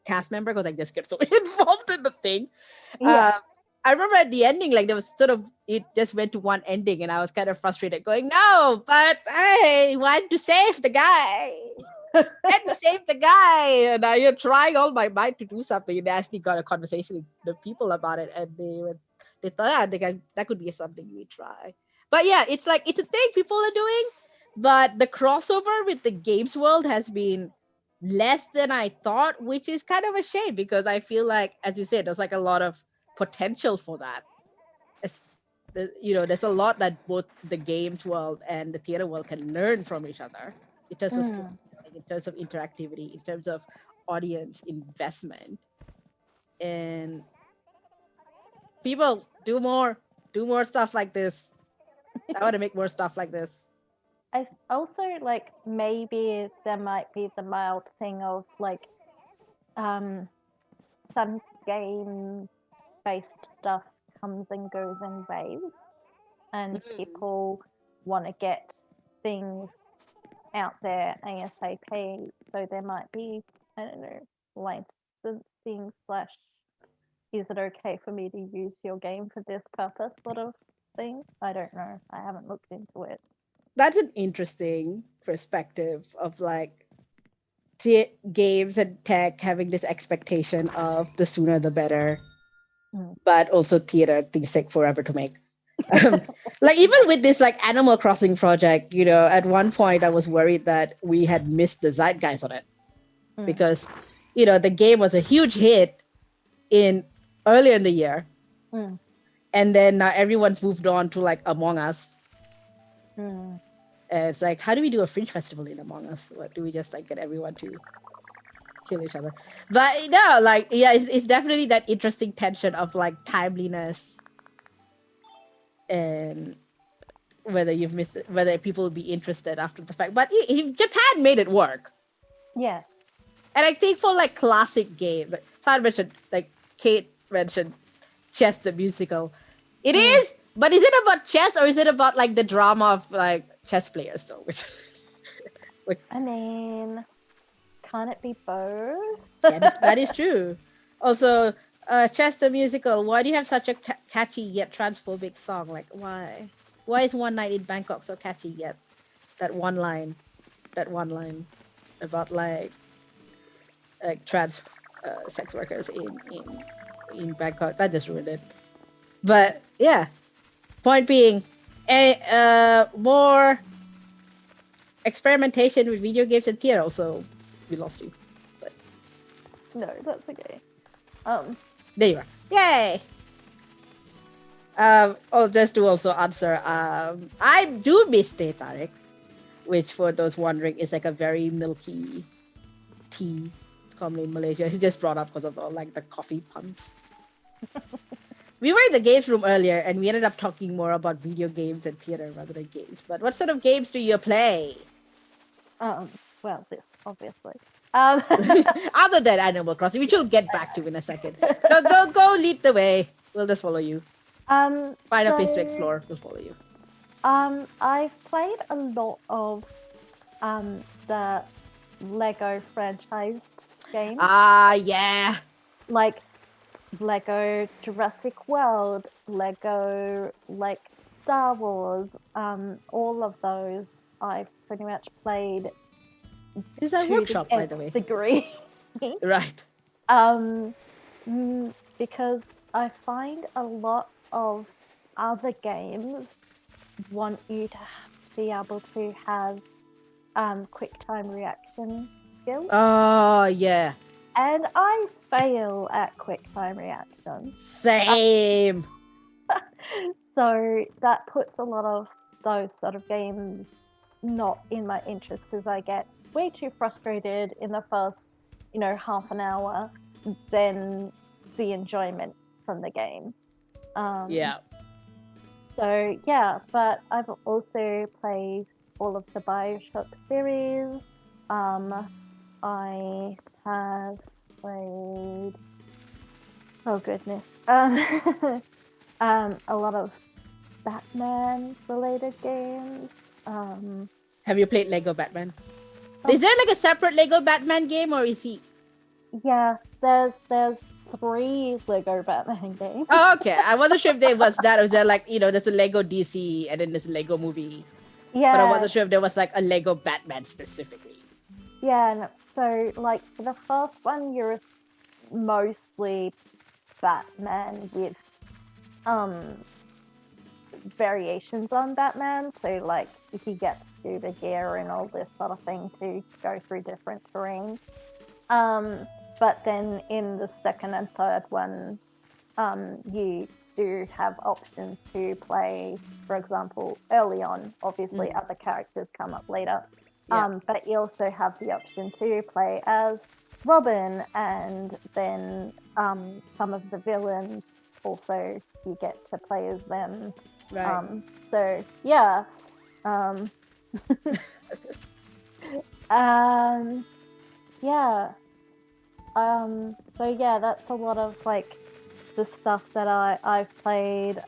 cast member because I just get so involved in the thing. Yeah. I remember at the ending, like there was it just went to one ending, and I was kind of frustrated, going, "No, but I want to save the guy. Let me save the guy!" And you're trying all my might to do something. And I actually got a conversation with the people about it, and they thought, that could be something we try. But yeah, it's like it's a thing people are doing, but the crossover with the games world has been less than I thought, which is kind of a shame because I feel like, as you said, there's like a lot of potential for that. There's a lot that both the games world and the theater world can learn from each other in terms of storytelling, in terms of interactivity, in terms of audience investment, and people do more stuff like this. I want to make more stuff like this. I also like maybe there might be the mild thing of like some game based stuff comes and goes in waves and people want to get things out there ASAP, so there might be, I don't know, licensing slash is it okay for me to use your game for this purpose sort of thing. I don't know, I haven't looked into it. That's an interesting perspective of like games and tech having this expectation of the sooner the better, but also theater things take forever to make. Like even with this like Animal Crossing project, at one point I was worried that we had missed the zeitgeist on it because the game was a huge hit in earlier in the year, and then now everyone's moved on to like Among Us. And it's like, how do we do a Fringe festival in Among Us? What do we just like get everyone to kill each other? But no, like yeah, it's definitely that interesting tension of like timeliness and whether people will be interested after the fact. But Japan made it work. Yeah. And I think for like classic games, Kate mentioned Chess the musical. It is, but is it about chess or is it about like the drama of like chess players though? Which I mean, can't it be both? that is true. Also, Chess the musical. Why do you have such a catchy yet transphobic song? Like why? Why is One Night in Bangkok so catchy yet? That one line about like trans sex workers in Bangkok. That just ruined it. But yeah, point being, more experimentation with video games and theater. Also, we lost you. But no, that's okay. There you are. Yay! Just to also answer, I do miss Teh Tarik, which for those wondering is like a very milky tea. It's common in Malaysia. It's just brought up because of the coffee puns. We were in the games room earlier and we ended up talking more about video games and theater rather than games. But what sort of games do you play? Well, this obviously. Other than Animal Crossing, which we'll get back to in a second. Go lead the way. We'll just follow you. Find a place to explore. We'll follow you. I've played a lot of the Lego franchise games. Yeah. Like Lego Jurassic World, Lego like Star Wars, all of those I've pretty much played. This is a workshop, by the way. Degree. Right. Because I find a lot of other games want you to be able to have quick time reaction skills. Oh, yeah. And I fail at quick time reaction. Same. So that puts a lot of those sort of games not in my interest because I get way too frustrated in the first, half an hour than the enjoyment from the game. Yeah. So yeah, but I've also played all of the BioShock series. I have played, oh goodness, a lot of Batman related games. Have you played Lego Batman? Is there like a separate Lego Batman game, or is he? Yeah, there's 3 Lego Batman games. Oh, okay. I wasn't sure if there was that, or is there like, there's a Lego DC and then there's a Lego movie. Yeah. But I wasn't sure if there was like a Lego Batman specifically. Yeah, no, so like for the first one, you're mostly Batman with variations on Batman. So like if you get scuba gear and all this sort of thing to go through different terrain. But then in the second and third one, you do have options to play, for example, early on. Obviously, other characters come up later. Yeah. But you also have the option to play as Robin, and then some of the villains also you get to play as them. Right. So yeah. Yeah. So yeah, that's a lot of like the stuff that I've played.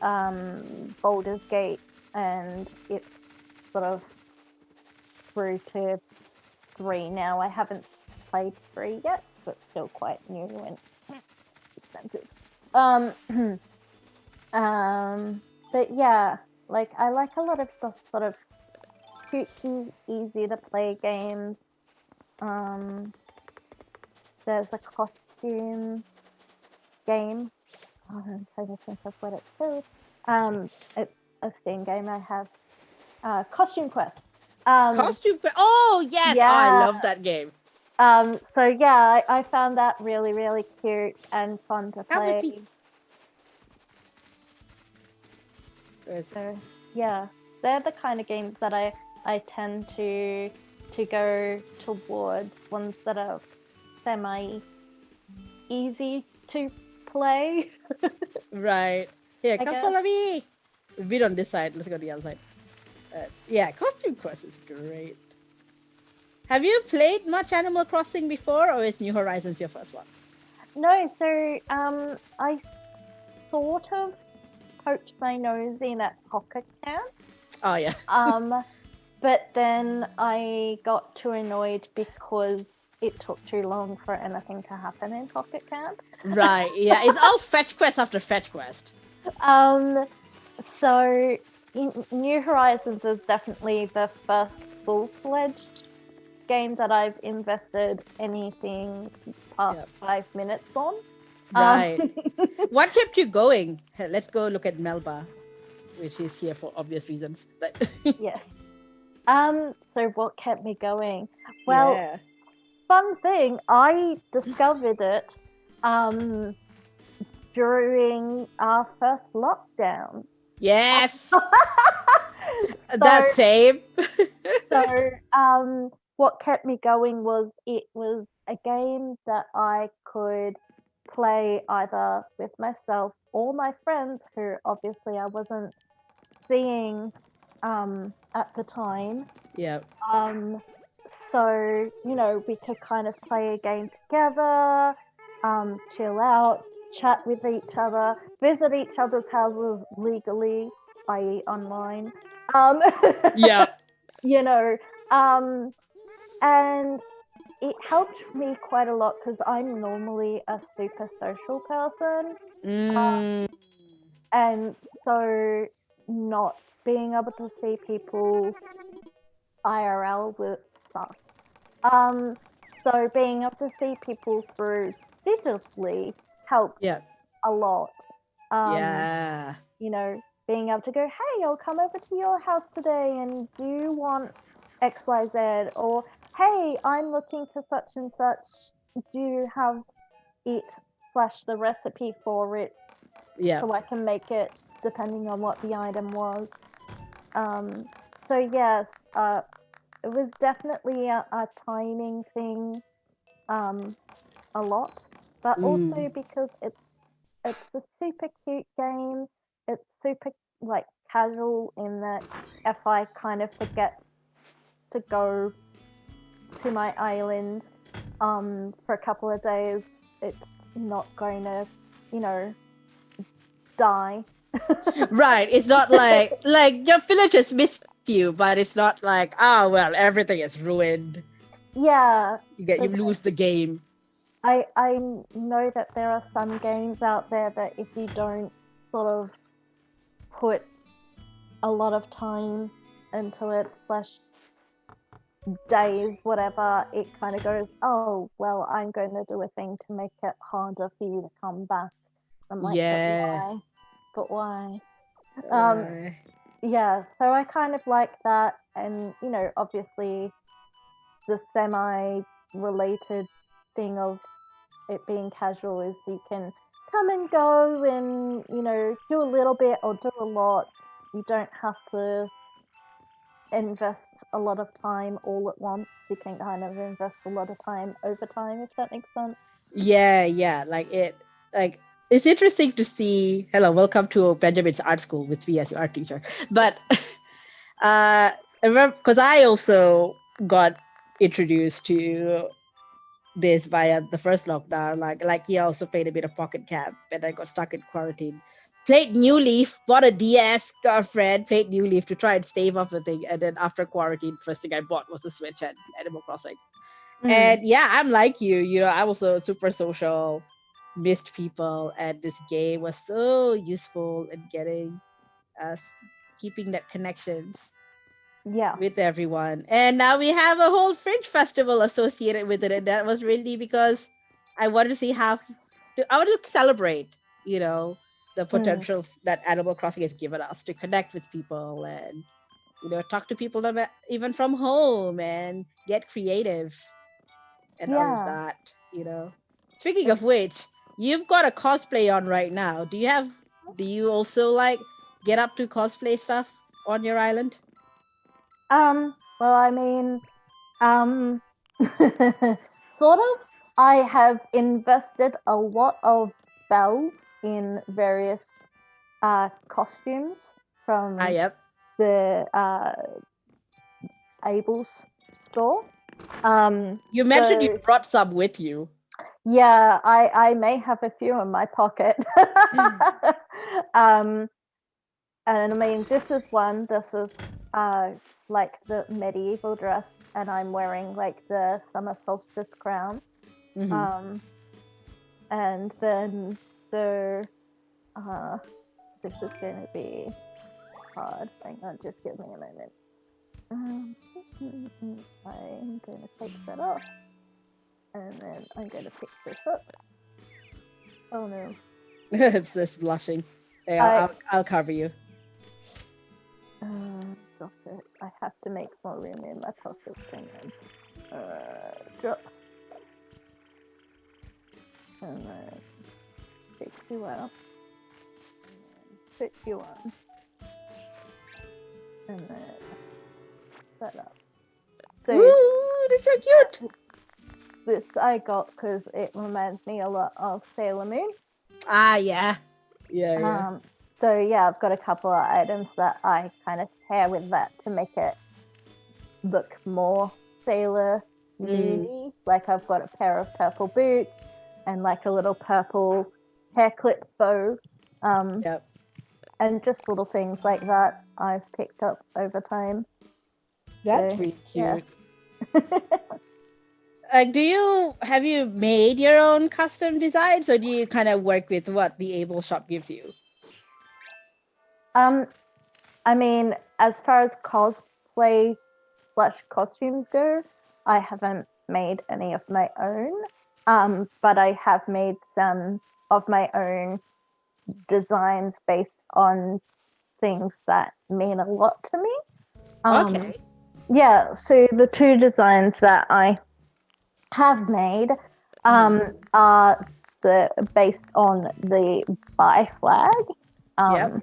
Baldur's Gate, and it's sort of through to 3 now. I haven't played 3 yet, but still quite new and expensive. But yeah, like I like a lot of the sort of cutesy, easy to play games. There's a costume game. Oh, I'm trying to think of what it's called. It's a Steam game I have. Costume Quest. Costume. Oh yes. Yeah. Oh, I love that game. So yeah, I found that really, really cute and fun to play. So yeah, they're the kind of games that I tend to go towards, ones that are semi easy to play. Right. Here, come follow me. We've been on this side. Let's go to the other side. Yeah, Costume Quest is great. Have you played much Animal Crossing before, or is New Horizons your first one? No, so I sort of poked my nose in at Pocket Camp. Oh yeah. But then I got too annoyed because it took too long for anything to happen in Pocket Camp. Right. Yeah, it's all fetch quest after fetch quest. So New Horizons is definitely the first full-fledged game that I've invested anything past 5 minutes on. Right. What kept you going? Let's go look at Melba, which is here for obvious reasons. But yes. So what kept me going? Well, fun thing, I discovered it during our first lockdown. Yes. That same. So what kept me going was it was a game that I could play either with myself or my friends, who obviously I wasn't seeing at the time. Yeah. So, we could kind of play a game together, chill out, chat with each other, visit each other's houses legally, i.e. online. Yeah. And it helped me quite a lot because I'm normally a super social person. And so not being able to see people IRL was sucks. So being able to see people through digitally helped a lot. Being able to go, hey, I'll come over to your house today, and do you want XYZ? Or, hey, I'm looking for such and such. Do you have it / the recipe for it? Yeah. So I can make it depending on what the item was. So yes, it was definitely a timing thing, a lot, but also because it's a super cute game. It's super like casual in that if I kind of forget to go to my island for a couple of days, it's not going to, die. Right. It's not like your villagers miss you, but it's not like, oh well, everything is ruined. Yeah. You lose the game. I know that there are some games out there that if you don't sort of put a lot of time into it / days, whatever, it kind of goes, oh, well, I'm going to do a thing to make it harder for you to come back. I'm like, Yeah. But why? Uh, Yeah, so I kind of like that. And, obviously the semi-related thing of it being casual is you can come and go and, do a little bit or do a lot. You don't have to invest a lot of time all at once. You can kind of invest a lot of time over time, if that makes sense. yeah. It's interesting to see. Hello, welcome to Benjamin's art school with me as your art teacher. But I remember because I also got introduced to this via the first lockdown. Like he also played a bit of Pocket Camp, and I got stuck in quarantine. Played New Leaf, bought a DS, got a friend, played New Leaf to try and stave off the thing, and then after quarantine, first thing I bought was the Switch and Animal Crossing. And yeah, I'm like you. I'm also super social, missed people, and this game was so useful in getting us keeping that connections Yeah. with everyone. And now we have a whole Fringe festival associated with it, and that was really because I wanted to see I wanted to celebrate, the potential that Animal Crossing has given us to connect with people and talk to people even from home and get creative and all of that. Speaking of which, you've got a cosplay on right now. Do you also like get up to cosplay stuff on your island? Well, I mean, sort of. I have invested a lot of bells in various costumes from Yep. the Abel's store. You mentioned you so, brought some with you. yeah, I may have a few in my pocket. And I mean, this is one. This is like the medieval dress, and I'm wearing like the summer solstice crown. Mm-hmm. And then this is going to be hard. Hang on, just give me a moment. I'm going to take that off, and then I'm going to pick this up. Oh no! It's just blushing. Hey, I'll cover you. Drop it. I have to make more room in my pocket. Hang on. Drop. And then pick you up. And then pick you on. And then set up. So, ooh, that's so cute. This I got because it reminds me a lot of Sailor Moon. Yeah. Yeah. So yeah, I've got a couple of items that I kind of pair with that to make it look more Sailor Moon-y. Like I've got a pair of purple boots and like a little purple hair clip bow. Yep. And just little things like that I've picked up over time. That's really cute. Yeah. Have you made your own custom designs, or do you kind of work with what the Able shop gives you? I mean, as far as cosplay / costumes go, I haven't made any of my own. But I have made some of my own designs based on things that mean a lot to me. Okay. Yeah, so the two designs that I have made are based on the bi flag. Yep.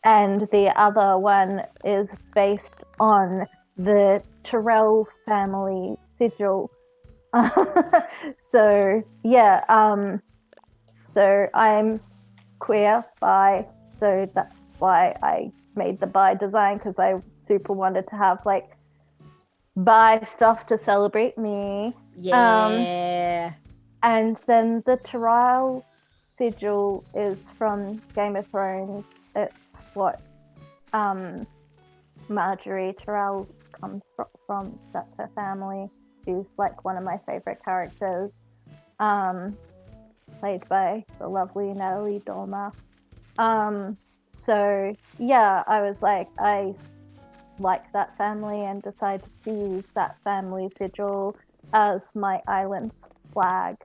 and the other one is based on the Terrell family sigil. So yeah, so I'm queer, bi, so that's why I made the bi design, because I super wanted to have like bi stuff to celebrate me. Yeah. And then the Terrell sigil is from Game of Thrones. It's what Marjorie Terrell comes from. That's her family. She's like one of my favorite characters, played by the lovely Natalie Dormer. So yeah, I was like, I like that family and decided to use that family sigil as my island's flag.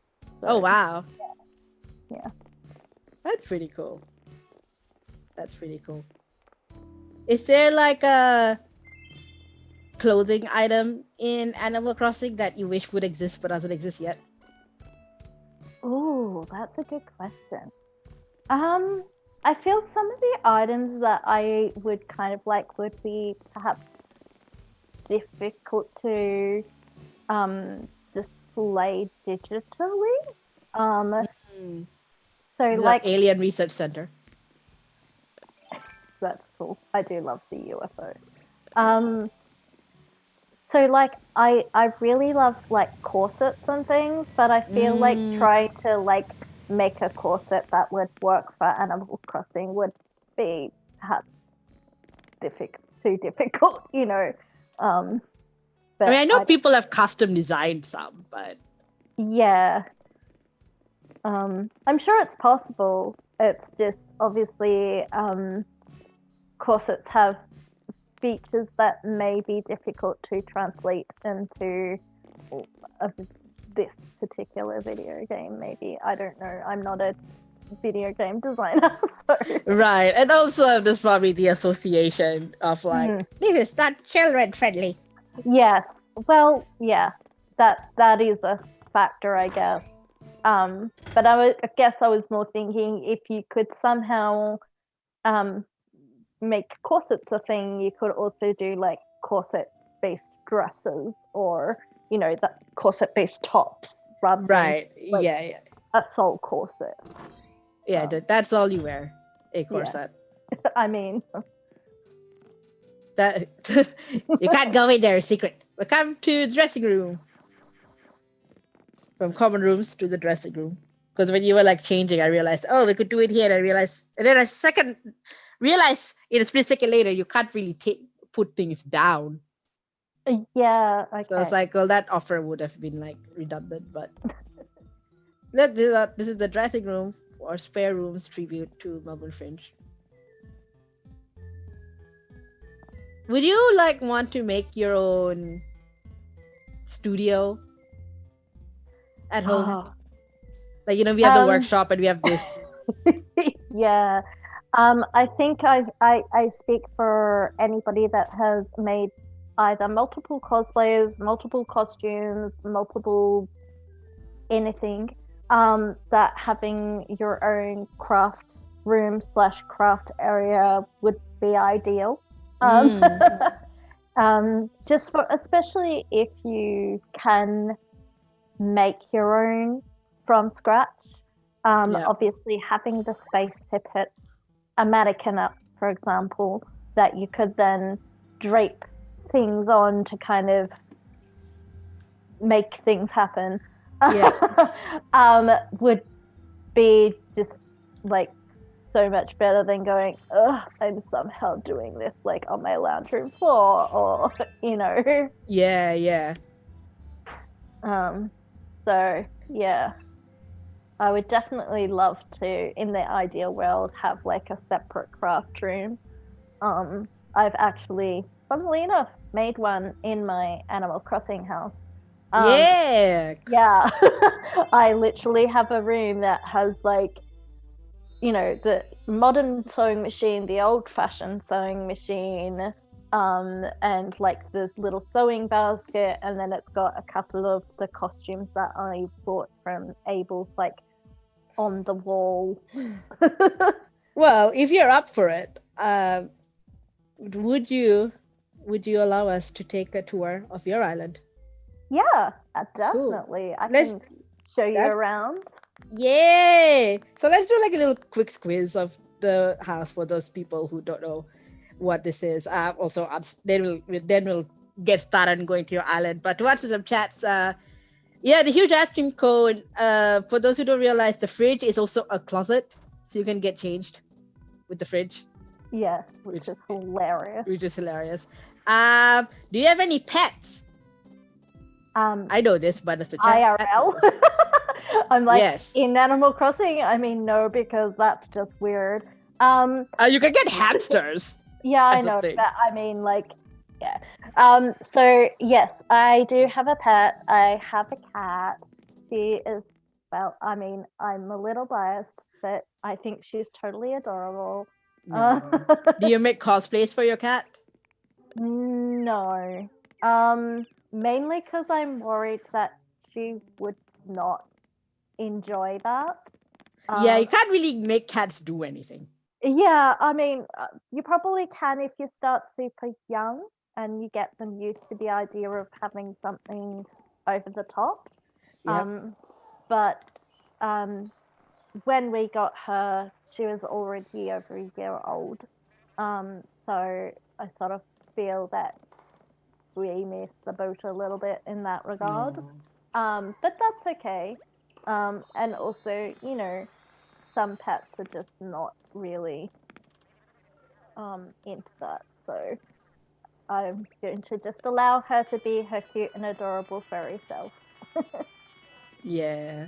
So, Oh wow. Yeah. That's pretty cool. That's pretty cool. Is there like a clothing item in Animal Crossing that you wish would exist but doesn't exist yet? Ooh, that's a good question. I feel some of the items that I would kind of like would be perhaps difficult to display digitally. Mm. So This is like Alien Research Center. that's cool. I do love the UFO. So like I really love like corsets and things, but I feel like trying to like make a corset that would work for Animal Crossing would be perhaps too difficult, you know. But I mean, I know people have custom designed some, but yeah, I'm sure it's possible. It's just obviously corsets have features that may be difficult to translate into this particular video game. Maybe, I don't know. I'm not a video game designer. So. Right, and also there's probably the association of like this is not children friendly. Yes, well, yeah, that is a factor, I guess. But I guess I was more thinking if you could somehow make corsets a thing, you could also do like corset-based dresses, or you know, that corset-based tops rather Right. than like, yeah. a sole corset. Yeah, that's all you wear. A corset. Yeah. I mean, that you can't go in there, secret. Welcome to the dressing room. From common rooms to the dressing room. Because when you were like changing, I realized, oh, we could do it here. And I realized, and then realized in a split second later, you can't really put things down. yeah, okay. So it's like, well, that offer would have been like redundant, but this is the dressing room or spare rooms tribute to Melbourne Fringe. Would you like want to make your own studio at home? Like, you know, we have the workshop and we have this. Yeah. I think I speak for anybody that has made either multiple cosplayers, multiple costumes, multiple anything, that having your own craft room / craft area would be ideal. Just for, especially if you can make your own from scratch. Obviously having the space to put a mannequin up, for example, that you could then drape things on to kind of make things happen, would be just like so much better than going, I'm somehow doing this like on my lounge room floor, or you know. Yeah. So yeah, I would definitely love to, in the ideal world, have like a separate craft room. I've actually, funnily enough, made one in my Animal Crossing house. Yeah. I literally have a room that has like, you know, the modern sewing machine, the old-fashioned sewing machine, and like the little sewing basket, and then it's got a couple of the costumes that I bought from Abel's, like on the wall. Well, if you're up for it, Um, would you allow us to take a tour of your island? Yeah, Cool. definitely. I Let's can show you that around. Yay! So let's do like a little quick quiz of the house for those people who don't know what this is. Also, then we'll get started and going to your island. But to answer some chats, yeah, the huge ice cream cone. For those who don't realize, the fridge is also a closet, so you can get changed with the fridge. Yeah, which is hilarious. Which is hilarious. Do you have any pets? I know this, but as a chat IRL. knows. I'm like, Yes. in Animal Crossing, I mean, no, because that's just weird. You can get hamsters. Yeah, I as a know, thing. but I mean, like, yeah. So yes, I do have a pet. I have a cat. She is, well, I mean, I'm a little biased, but I think she's totally adorable. No. Do you make cosplays for your cat? No. Mainly because I'm worried that she would not enjoy that. Yeah, you can't really make cats do anything. Yeah, I mean, you probably can if you start super young and you get them used to the idea of having something over the top. Yep. But when we got her, she was already over a year old. So I sort of feel that we missed the boat a little bit in that regard. No. But that's okay. And also, you know, some pets are just not really into that. So I'm going to just allow her to be her cute and adorable furry self. Yeah.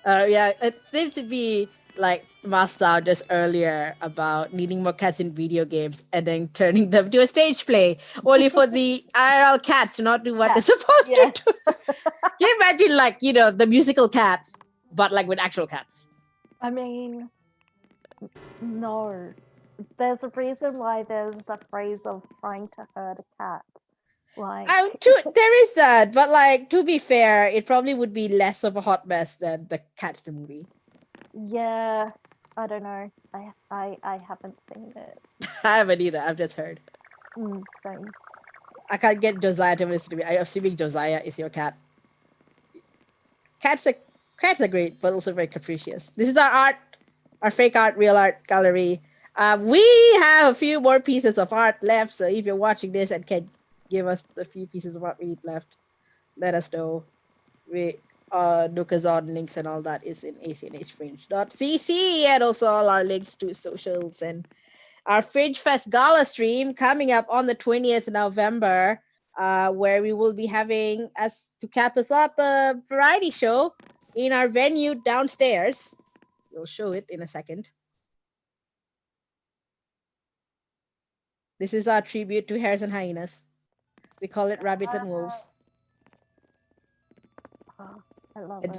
Yeah, it seems to be like Master just earlier about needing more cats in video games and then turning them to a stage play, only for the IRL cats to not do what they're supposed to do. Can you imagine, like, the musical cats, but like with actual cats? I mean, no. There's a reason why there's the phrase of trying to herd a cat. Like, There is that, but like to be fair, it probably would be less of a hot mess than the Cats the movie. yeah, I don't know. I haven't seen it. I haven't either. I've just heard. Same. I can't get Josiah to listen to me. I'm assuming Josiah is your cat. Cats are great, but also very capricious. This is our fake art, real art gallery. We have a few more pieces of art left, so if you're watching this and can give us the few pieces of art we need left, let us know. We Nookazon links and all that is in acnhfringe.cc, and also all our links to socials and our Fringe Fest Gala stream coming up on the 20th November, where we will be having, as to cap us up, a variety show in our venue downstairs. We'll show it in a second. This is our tribute to hares and hyenas. We call it rabbits and wolves. Oh, I love it.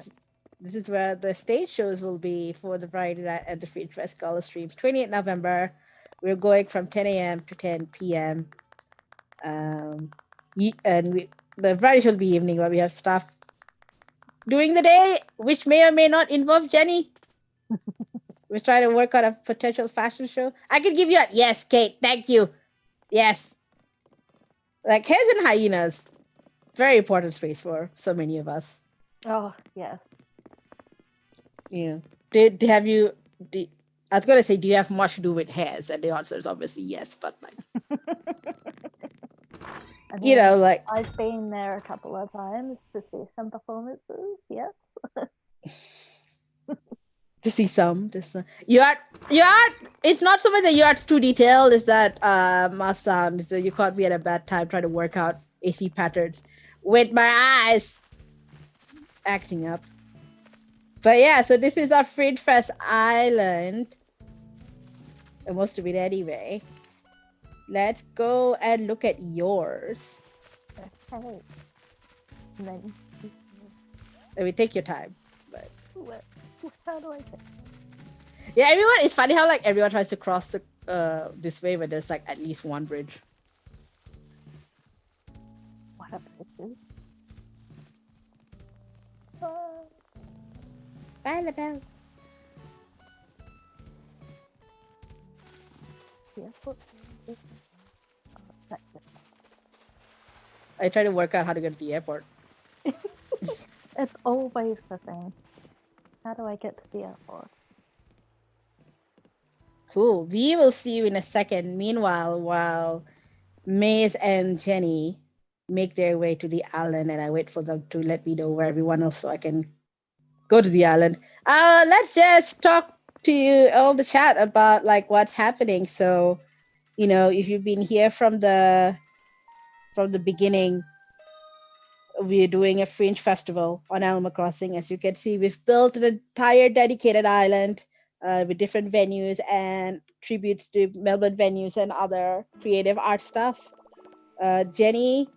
This is where the stage shows will be for the Variety Night at the Fringe Fest Gala stream, 28th November. We're going from 10 a.m. to 10 p.m. And the Friday show will be evening, where we have stuff during the day, which may or may not involve Jenni. We're trying to work on a potential fashion show. I can give you a yes, Kate. Thank you. Yes. Like hares and hyenas. Very important space for so many of us. Oh, yes. Yeah. I was gonna say, do you have much to do with hares? And the answer is obviously yes, but like I mean, like I've been there a couple of times to see some performances. Yes. to see some. You are. It's not so much that your art's too detailed. Is that Master? So you caught me at a bad time trying to work out AC patterns with my eyes acting up. But yeah, so this is our Fringe Fest Island. And most of it anyway. Let's go and look at yours. Okay. And then. Let me take your time. But how do I say? yeah, it's funny how like everyone tries to cross the this way, but there's like at least one bridge. What a bridges. Bye, LaBelle. I try to work out how to get to the airport. It's always the thing. How do I get to the airport? Cool. We will see you in a second. Meanwhile, while Maze and Jenny make their way to the island, and I wait for them to let me know where everyone else so I can go to the island. Let's just talk to you all the chat about like what's happening. So, you know, if you've been here from the beginning, we're doing a fringe festival on Animal Crossing. As you can see, we've built an entire dedicated island with different venues and tributes to Melbourne venues and other creative art stuff. Jenny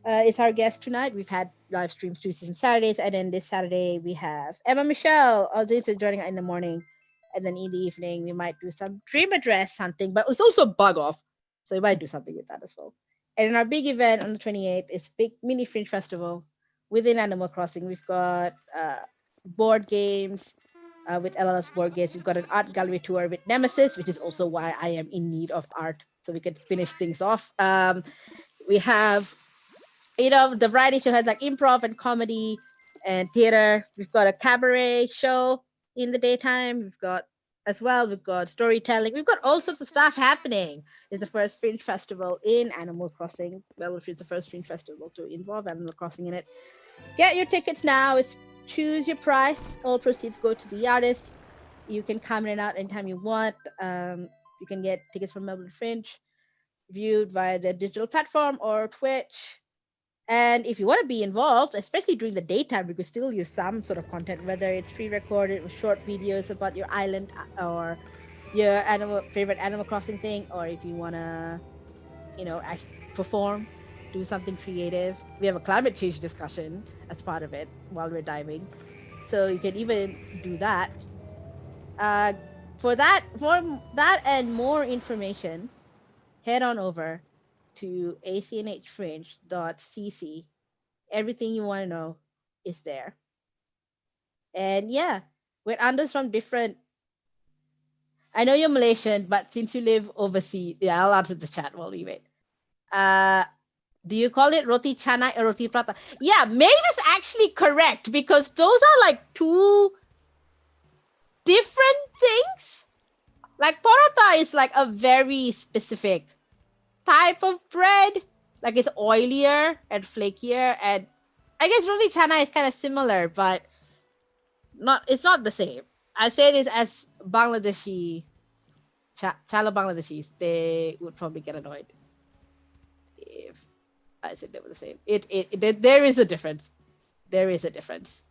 is our guest tonight. We've had live streams Tuesdays and Saturdays, and then this Saturday we have Emma Michelle also joining us in the morning, and then in the evening we might do some dream address hunting, but it's also bug off, so we might do something with that as well. And in our big event on the 28th is big mini fringe festival within Animal Crossing. We've got board games with LLS board games. We've got an art gallery tour with Nemesis, which is also why I am in need of art so we can finish things off. We have, you know, the variety show has like improv and comedy and theater. We've got a cabaret show in the daytime. We've got storytelling. We've got all sorts of stuff happening. It's the first Fringe Festival in Animal Crossing. Well, it's the first Fringe Festival to involve Animal Crossing in it. Get your tickets now. It's choose your price. All proceeds go to the artist. You can come in and out anytime you want. You can get tickets from Melbourne Fringe viewed via the digital platform or Twitch. And if you want to be involved, especially during the daytime, we could still use some sort of content, whether it's pre-recorded with short videos about your island or your favorite Animal Crossing thing, or if you want to, you know, perform, do something creative. We have a climate change discussion as part of it while we're diving, so you can even do that. For that and more information, head on over to acnhfringe.cc. Everything you want to know is there. And yeah, we're Anders from different. I know you're Malaysian, but since you live overseas, yeah, I'll answer the chat while we wait. Do you call it roti canai or roti prata? Yeah, May is actually correct because those are like two different things. Like paratha is like a very specific type of bread. Like it's oilier and flakier, and I guess roti canai is kind of similar, but it's not the same. I say this as Bangladeshi, Chala Bangladeshis, they would probably get annoyed if I said they were the same. There is a difference. There is a difference.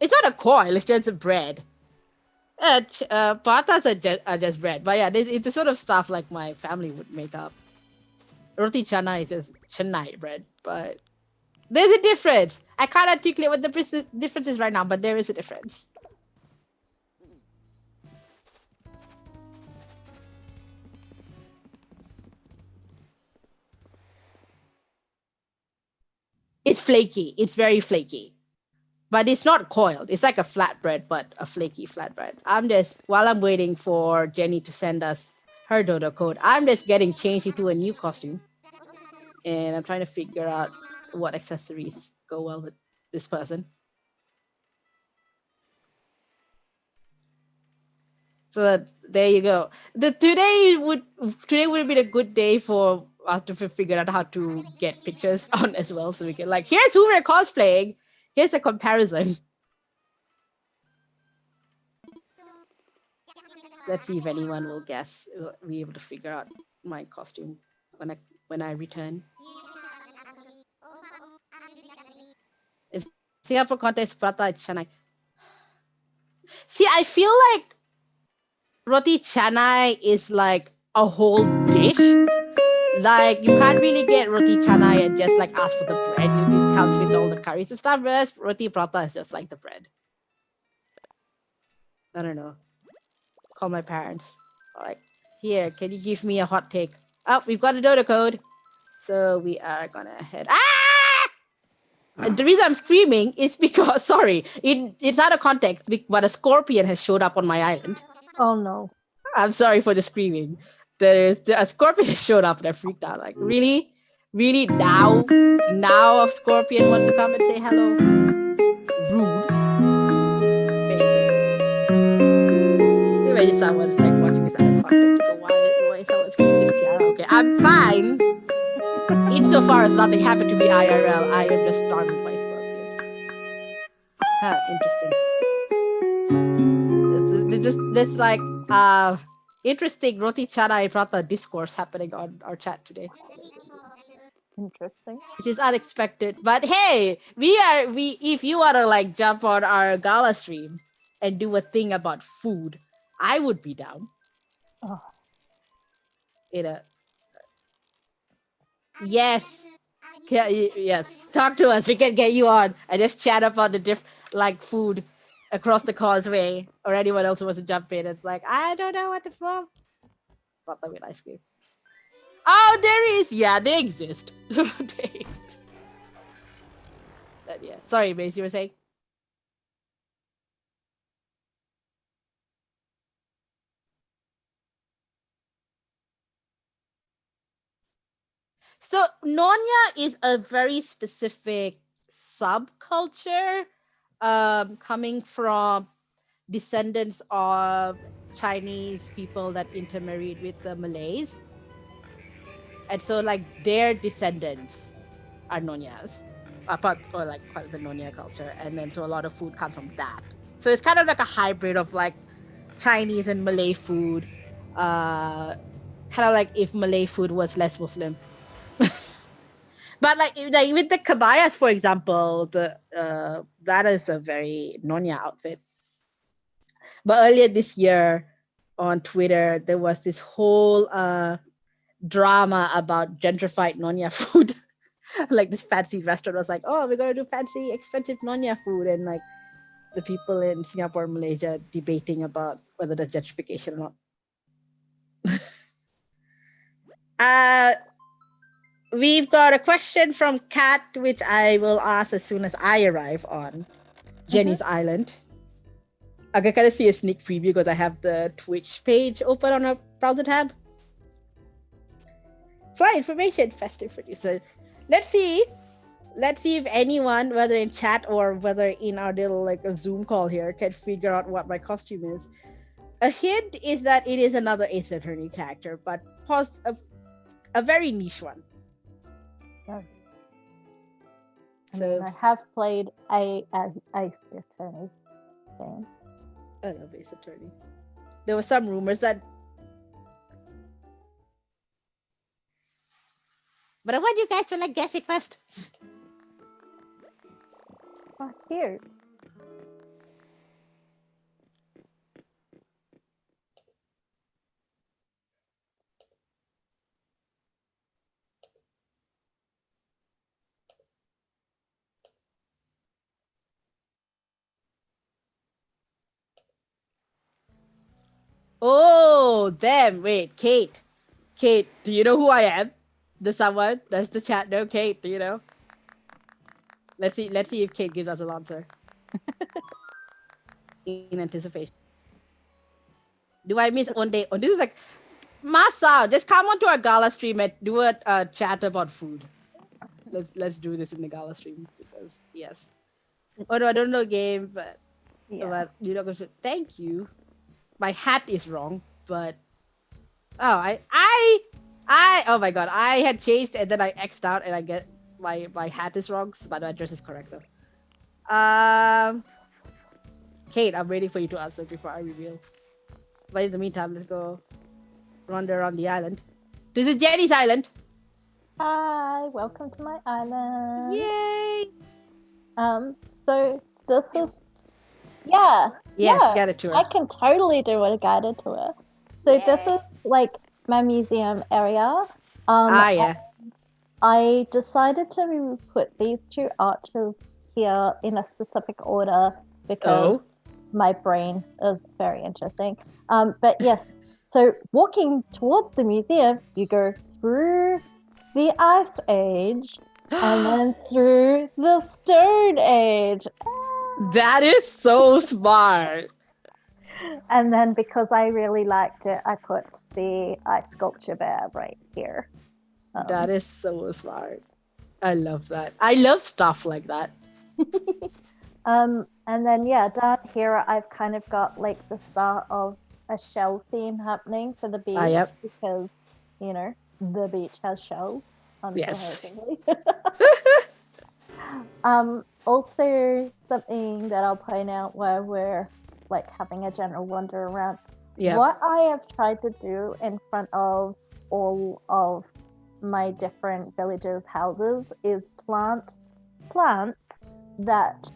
It's not a coil, it's just a bread. Parathas are just bread, but yeah, it's the sort of stuff like my family would make up. Roti chana is just Chennai bread, but there's a difference. I can't articulate what the difference is right now, but there is a difference. It's flaky. It's very flaky. But it's not coiled. It's like a flatbread, but a flaky flatbread. While I'm waiting for Jenny to send us her dodo code, I'm just getting changed into a new costume. And I'm trying to figure out what accessories go well with this person. So there you go. Today would have been a good day for us to figure out how to get pictures on as well, so we can like, here's who we're cosplaying. Here's a comparison. Let's see if anyone will guess. We'll be able to figure out my costume when I return. In Singapore context, prata chanai. See, I feel like roti canai is like a whole dish. Like you can't really get roti canai and just like ask for the bread. It comes with all the curries and stuff. Whereas roti prata is just like the bread. I don't know. Call my parents. Like, here, can you give me a hot take? Oh, we've got a dodo code. So we are gonna head. Ah! And the reason I'm screaming is because, sorry, it's out of context, but a scorpion has showed up on my island. Oh no. I'm sorry for the screaming. A scorpion has showed up and I freaked out. Like, really? Really? Now a scorpion wants to come and say hello? Rude. Maybe someone's like watching this out of context. Go, why is someone screaming this Kiara? Okay, I'm fine. Insofar as nothing happened to me IRL, I am just startled by scorpions. Interesting. This like interesting roti chana prata discourse happening on our chat today. Interesting. It is unexpected, but hey, if you wanna like jump on our Gala stream and do a thing about food, I would be down. Oh. Yes. Yes, talk to us. We can get you on. I just chat about the food across the causeway, or anyone else who wants to jump in. It's like, I don't know what to from. Not the with ice cream. Oh, there is. Yeah, they exist. They exist. But yeah, sorry, Mace, you were saying. So Nonya is a very specific subculture, coming from descendants of Chinese people that intermarried with the Malays. And so like their descendants are Nonyas, part of the Nonya culture. And then so a lot of food comes from that. So it's kind of like a hybrid of like Chinese and Malay food. Kind of like if Malay food was less Muslim. But like with the kabayas, for example, that is a very Nonya outfit. But earlier this year on Twitter, there was this whole drama about gentrified Nonya food. Like this fancy restaurant was like, oh, we're gonna do fancy, expensive Nonya food, and like the people in Singapore and Malaysia debating about whether that's gentrification or not. We've got a question from Kat, which I will ask as soon as I arrive on Jenni's island. I can kind of see a sneak preview because I have the Twitch page open on a browser tab. Fly information, festive producer. Let's see if anyone, whether in chat or whether in our little like a Zoom call here, can figure out what my costume is. A hint is that it is another Ace Attorney character, but a very niche one. Yeah. So I have played Ace Attorney game. I love Ace Attorney. There were some rumors that, but I want you guys to like guess it first. Oh, here. Oh, damn! Wait, Kate, do you know who I am? Does someone? Does the chat know? Kate, do you know? Let's see if Kate gives us an answer. In anticipation. Do I miss one day? Oh, this is like, Masa, just come onto our Gala stream and do a chat about food. Let's do this in the Gala stream because yes. Oh no, I don't know game, but you know, thank you. My hat is wrong, but oh, oh my god, I had changed and then I X'd out and I get my hat is wrong, but my address is correct though. Kate, I'm waiting for you to answer before I reveal. But in the meantime, let's go wander around the island. This is Jenni's island. Hi, welcome to my island. Yay! So this is yes, get a tour. I can totally do a guided tour. So this is like my museum area. Yeah. I decided to put these two arches here in a specific order because my brain is very interesting. But yes, so walking towards the museum, you go through the Ice Age, And then through the Stone Age. That is so smart. And then because I really liked it, I put the ice sculpture bear right here. That is so smart. I love that. I love stuff like that. And then yeah, down here I've kind of got like the start of a shell theme happening for the beach Yep. because, you know, the beach has shells, Yes. unsurprisingly. Also something that I'll point out where we're like having a general wander around. Yep. What I have tried to do in front of all of my different villages' houses is plant plants that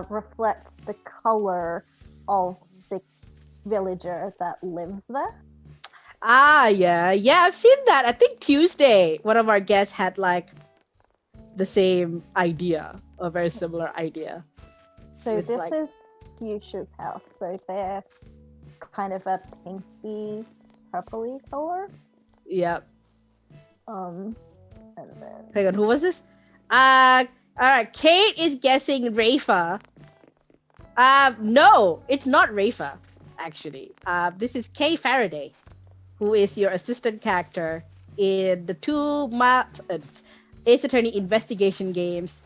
reflect the color of the villager that lives there. Yeah. Yeah, I've seen that. I think Tuesday, one of our guests had like the same idea, a very similar idea. So It's this like- is Fuchsia's house. So they're kind of a pinky, purpley color. Yep. And then Hang on, who was this? All right. Kate is guessing Rafa. No, it's not Rafa, actually. This is Kay Faraday, who is your assistant character in the two Ace Attorney investigation games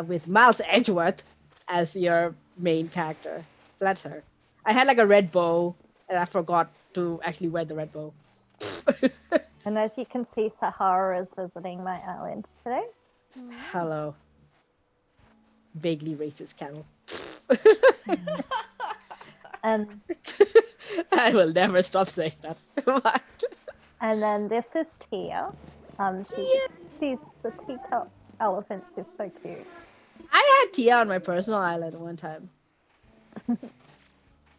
with Miles Edgeworth as your main character. So that's her. I had like a red bow, and I forgot to actually wear the red bow. and as you can see, Sahara is visiting my island today. Hello. Vaguely racist camel. And I will never stop saying that. What? and then this is Tia. She's the teacup elephant. She's so cute. I had Tia on my personal island one time.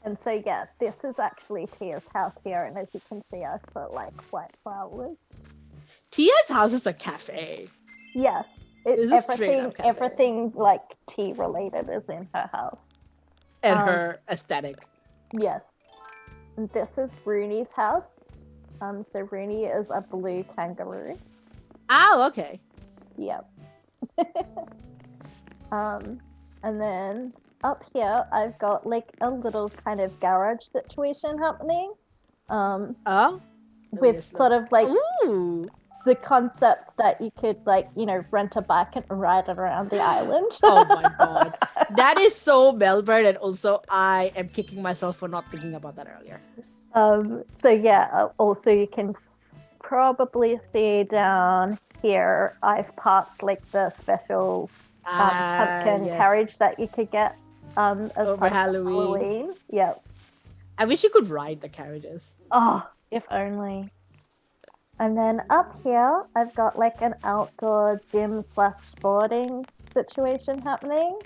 And so yeah, this is actually Tia's house here, and as you can see, I put like white flowers. Tia's house is a cafe. Yes, It's a straight up cafe. everything like tea related is in her house. And her aesthetic. Yes. And this is Rooney's house. So Rooney is a blue kangaroo. Oh, okay. Yep. And then up here I've got like a little kind of garage situation happening. Oh? With sort of like Ooh. the concept that you could like, you know, rent a bike and ride it around the island. Oh my god. That is so Melbourne, and also I am kicking myself for not thinking about that earlier. So yeah, also you can probably see down here I've parked like the special pumpkin Yes. carriage that you could get as Over part of Halloween. Yep. I wish you could ride the carriages. Oh, if only. And then up here I've got like an outdoor gym / sporting situation happening.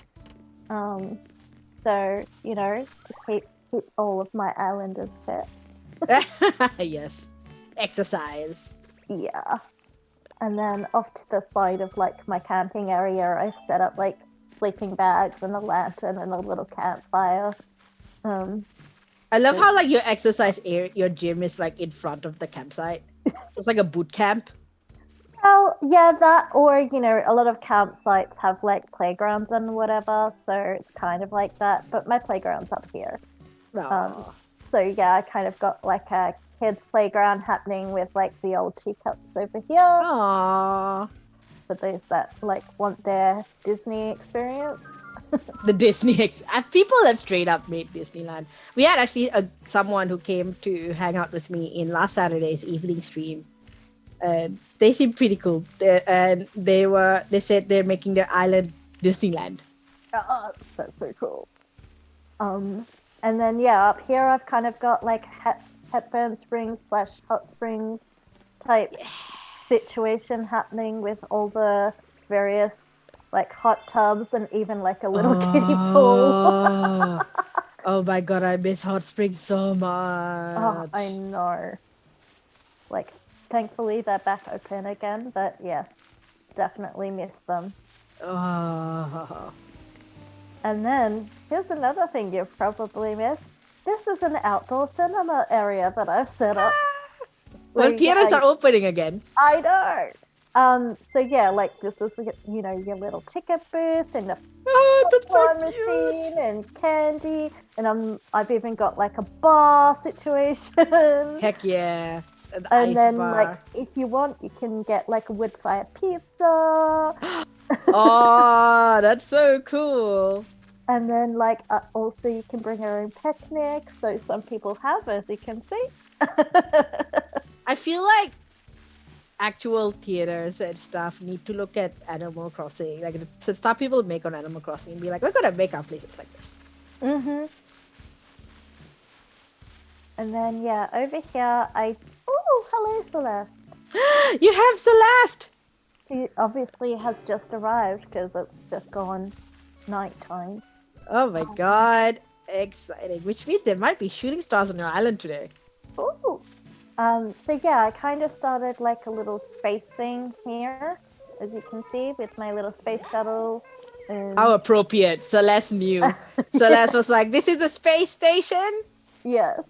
So, you know, to keep all of my islanders fit. Yes. Exercise. Yeah. And then off to the side of like my camping area, I've set up like sleeping bags and a lantern and a little campfire. I love how like your exercise area, your gym is like in front of the campsite. So it's like a boot camp. Well, yeah, that, or, you know, a lot of campsites have like playgrounds and whatever, so it's kind of like that, but my playground's up here. Aww. So yeah, I kind of got like a kids playground happening with like the old teacups over here Aww. for those that like want their Disney experience. The Disney people have straight up made Disneyland. We had actually someone who came to hang out with me in last Saturday's evening stream, and they seemed pretty cool. They said they're making their island Disneyland. Oh, that's so cool. And then yeah, up here I've kind of got like Hepburn Springs / hot springs type situation happening with all the various like hot tubs and even like a little kiddie pool. Oh my god, I miss hot springs so much. Oh, I know. Like, thankfully they're back open again, but yeah, definitely miss them. Oh. And then here's another thing you've probably missed. This is an outdoor cinema area that I've set up. Well, So, theaters yeah, are opening again. I know. So yeah, like this is your little ticket booth and a That's so popcorn machine and candy, and I've even got like a bar situation. Heck yeah. An And ice then like bar. if you want, you can get like a wood fire pizza. Oh, that's so cool. And then like also you can bring your own picnic. So some people have, as you can see. I feel like actual theaters and stuff need to look at Animal Crossing, like the stuff people make on Animal Crossing, and be like, we're gonna make our places like this. Mhm. And then yeah, over here oh, hello Celeste. You have Celeste. She obviously has just arrived because it's just gone nighttime. Oh my god, exciting! Which means there might be shooting stars on your island today. Ooh. So yeah, I kind of started like a little space thing here, as you can see, with my little space shuttle. How And appropriate. Celeste knew. Celeste was like, "This is a space station." yes,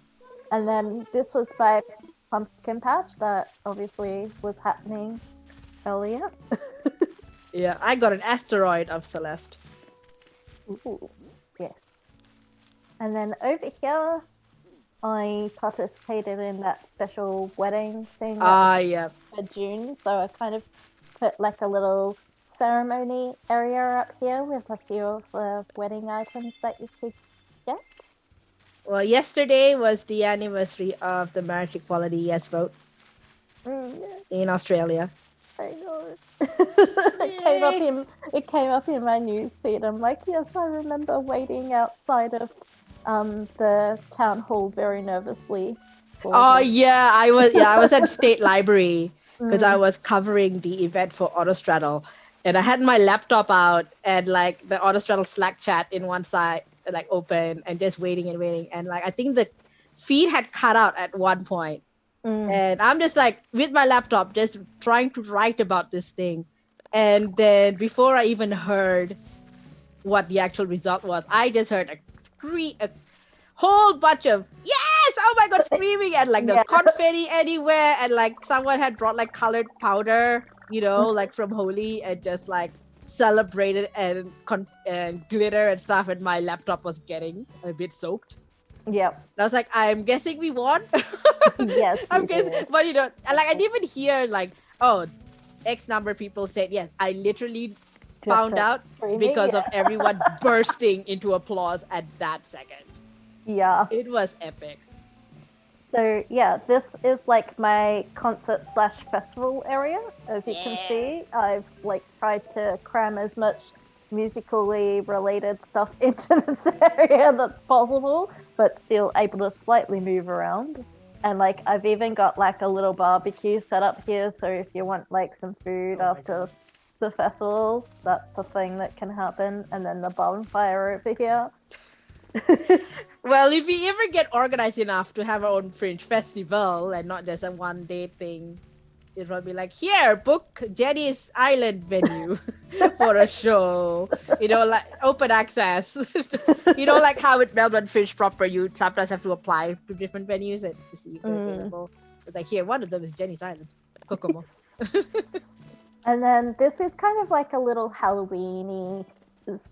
and then this was by Pumpkin Patch that obviously was happening earlier. Yeah, I got an asteroid of Celeste. Ooh, yes. And then over here, I participated in that special wedding thing that Yeah. for June, so I kind of put like a little ceremony area up here with a few of the wedding items that you could get. Well, yesterday was the anniversary of the marriage equality yes vote Yeah, in Australia. I know. Yay. It came up in my newsfeed. I'm like, yes, I remember waiting outside of the town hall very nervously. Oh yeah, I was at State Library because I Mm, was covering the event for Autostraddle, and I had my laptop out and like the Autostraddle Slack chat in one side like open and just waiting and waiting, and like I think the feed had cut out at one point, mm, and I'm just like with my laptop just trying to write about this thing, and then before I even heard what the actual result was, I just heard a whole bunch of yes, oh my god, screaming, and like there yeah. was confetti anywhere, and like someone had brought like colored powder, like from Holi, and just like celebrated and glitter and stuff, and my laptop was getting a bit soaked. Yep. And I was like, I'm guessing we won. Yes, I'm you guessing, did. but like I didn't even hear like, oh, X number of people said yes. I literally Just found heard out screaming. because of Yeah. everyone bursting into applause at that second. Yeah. It was epic. So yeah, this is like my concert slash festival area. As you can Yeah. see, I've like tried to cram as much musically related stuff into this area that's possible, but still able to slightly move around. And like I've even got like a little barbecue set up here, so if you want like some food Oh my after God. the festival, that's a thing that can happen. And then the bonfire over here. Well, if we ever get organized enough to have our own Fringe festival and not just a one day thing, it will be like, here, book Jenny's Island venue for a show. Like open access. Like how with Melbourne Fringe proper, you sometimes have to apply to different venues and to see if they're available. It's like, here, one of them is Jenny's Island, Kokomo. And then this is kind of like a little Halloweeny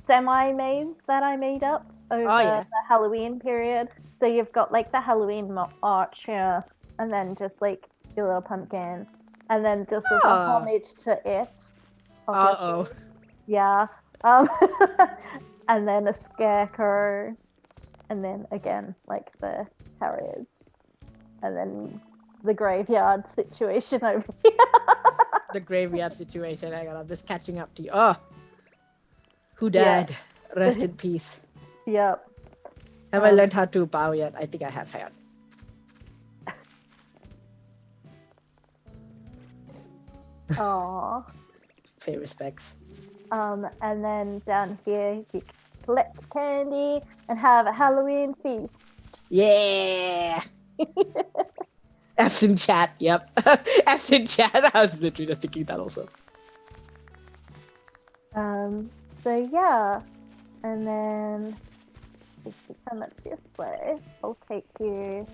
semi maze that I made up over Oh, yeah. the Halloween period. So you've got like the Halloween arch here, and then just like your little pumpkin, and then this is a Oh. homage to it. Uh-oh. Yeah. And then a scarecrow, and then again like the carriage, and then the graveyard situation over here. The graveyard situation. I'm just catching up to you. Oh, who died? Yeah. Rest in peace. Yep. Have I learned how to bow yet? I think I have. Hang on. Aww. Pay respects. And then down here you collect candy and have a Halloween feast. Yeah. F's in chat. Yep. F's in chat. I was literally just thinking that also. So yeah, and then if you come up this way, I'll take you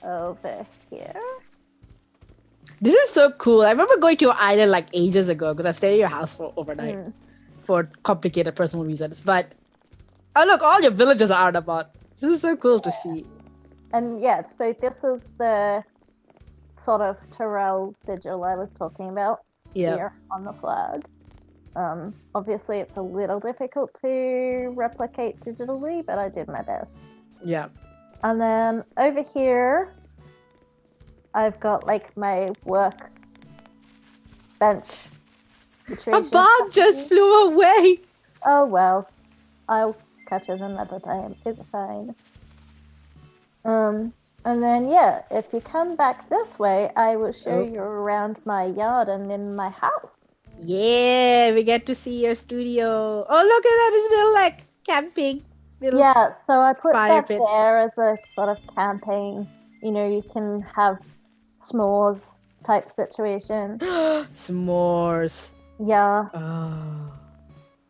over here. This is so cool. I remember going to your island like ages ago because I stayed at your house for overnight for complicated personal reasons. But oh look, all your villages are out about. This is so cool to see. And yeah, so this is the sort of Tyrell sigil I was talking about here on the flag. Obviously it's a little difficult to replicate digitally, but I did my best. Yeah. And then over here, I've got like my work bench situation. A bomb just flew away. Oh well, I'll catch it another time. It's fine. And then yeah, if you come back this way, I will show you around my yard and in my house. Yeah, we get to see your studio. Oh, look at that! It's little like camping. Yeah, so I put that pit. there as a sort of campaign. You know, you can have s'mores type situation. S'mores. Yeah. Oh.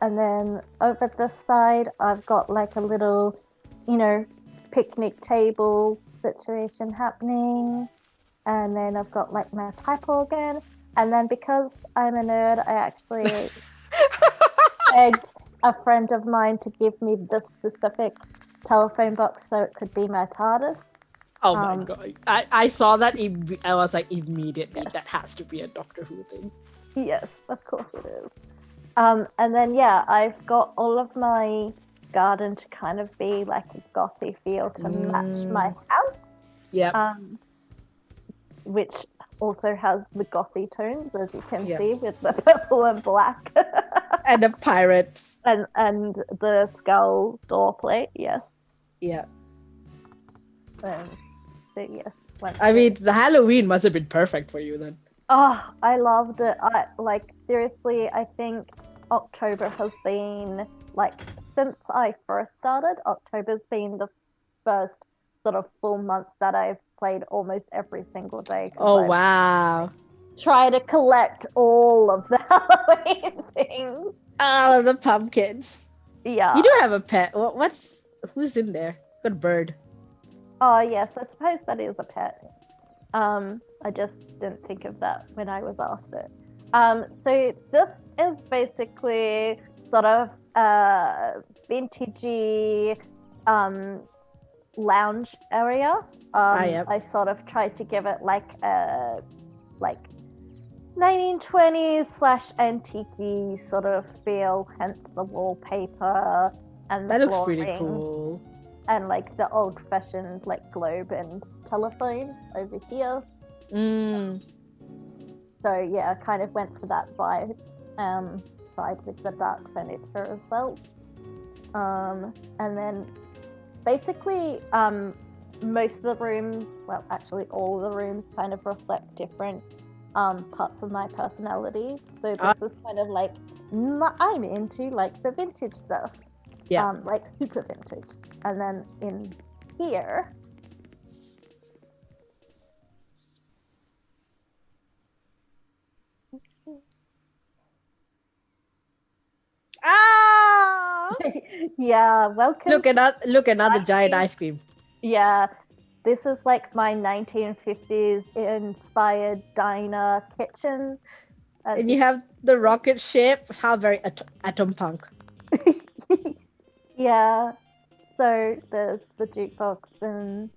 And then over this side, I've got like a little, you know, picnic table situation happening. And then I've got like my pipe organ. And then because I'm a nerd, I actually begged a friend of mine to give me this specific telephone box so it could be my TARDIS. Oh my god. I saw that, I was like, immediately, that has to be a Doctor Who thing. Yes, of course it is. And then, yeah, I've got all of my garden to kind of be like a gothy feel to match my house. Yeah. Which also has the gothy tones, as you can see, with the purple and black. And the pirates. And the skull door plate, yes. Yeah. So, yes. I mean, the Halloween must have been perfect for you then. Oh, I loved it. Seriously, I think October has been, like, since I first started, October's been the first sort of full month that I've played almost every single day. Oh, wow. Try to collect all of the Halloween things. All of the pumpkins. Yeah. You do have a pet. Who's in there? Good bird. Oh, yes, I suppose that is a pet. I just didn't think of that when I was asked it. So this is basically sort of vintagey lounge area. I sort of tried to give it like a 1920s / antique sort of feel, hence the wallpaper and that the looks flooring, pretty cool. And like the old-fashioned like globe and telephone over here. So yeah, I kind of went for that vibe. Tried with the dark furniture as well. And then basically most of the rooms, well actually all the rooms kind of reflect different parts of my personality. So this is kind of like, I'm into like the vintage stuff. Yeah. Like super vintage. And then in here, yeah, welcome. Look another giant ice cream. Yeah, this is like my 1950s inspired diner kitchen. And you have the rocket ship. How very atom punk. Yeah, so there's the jukebox and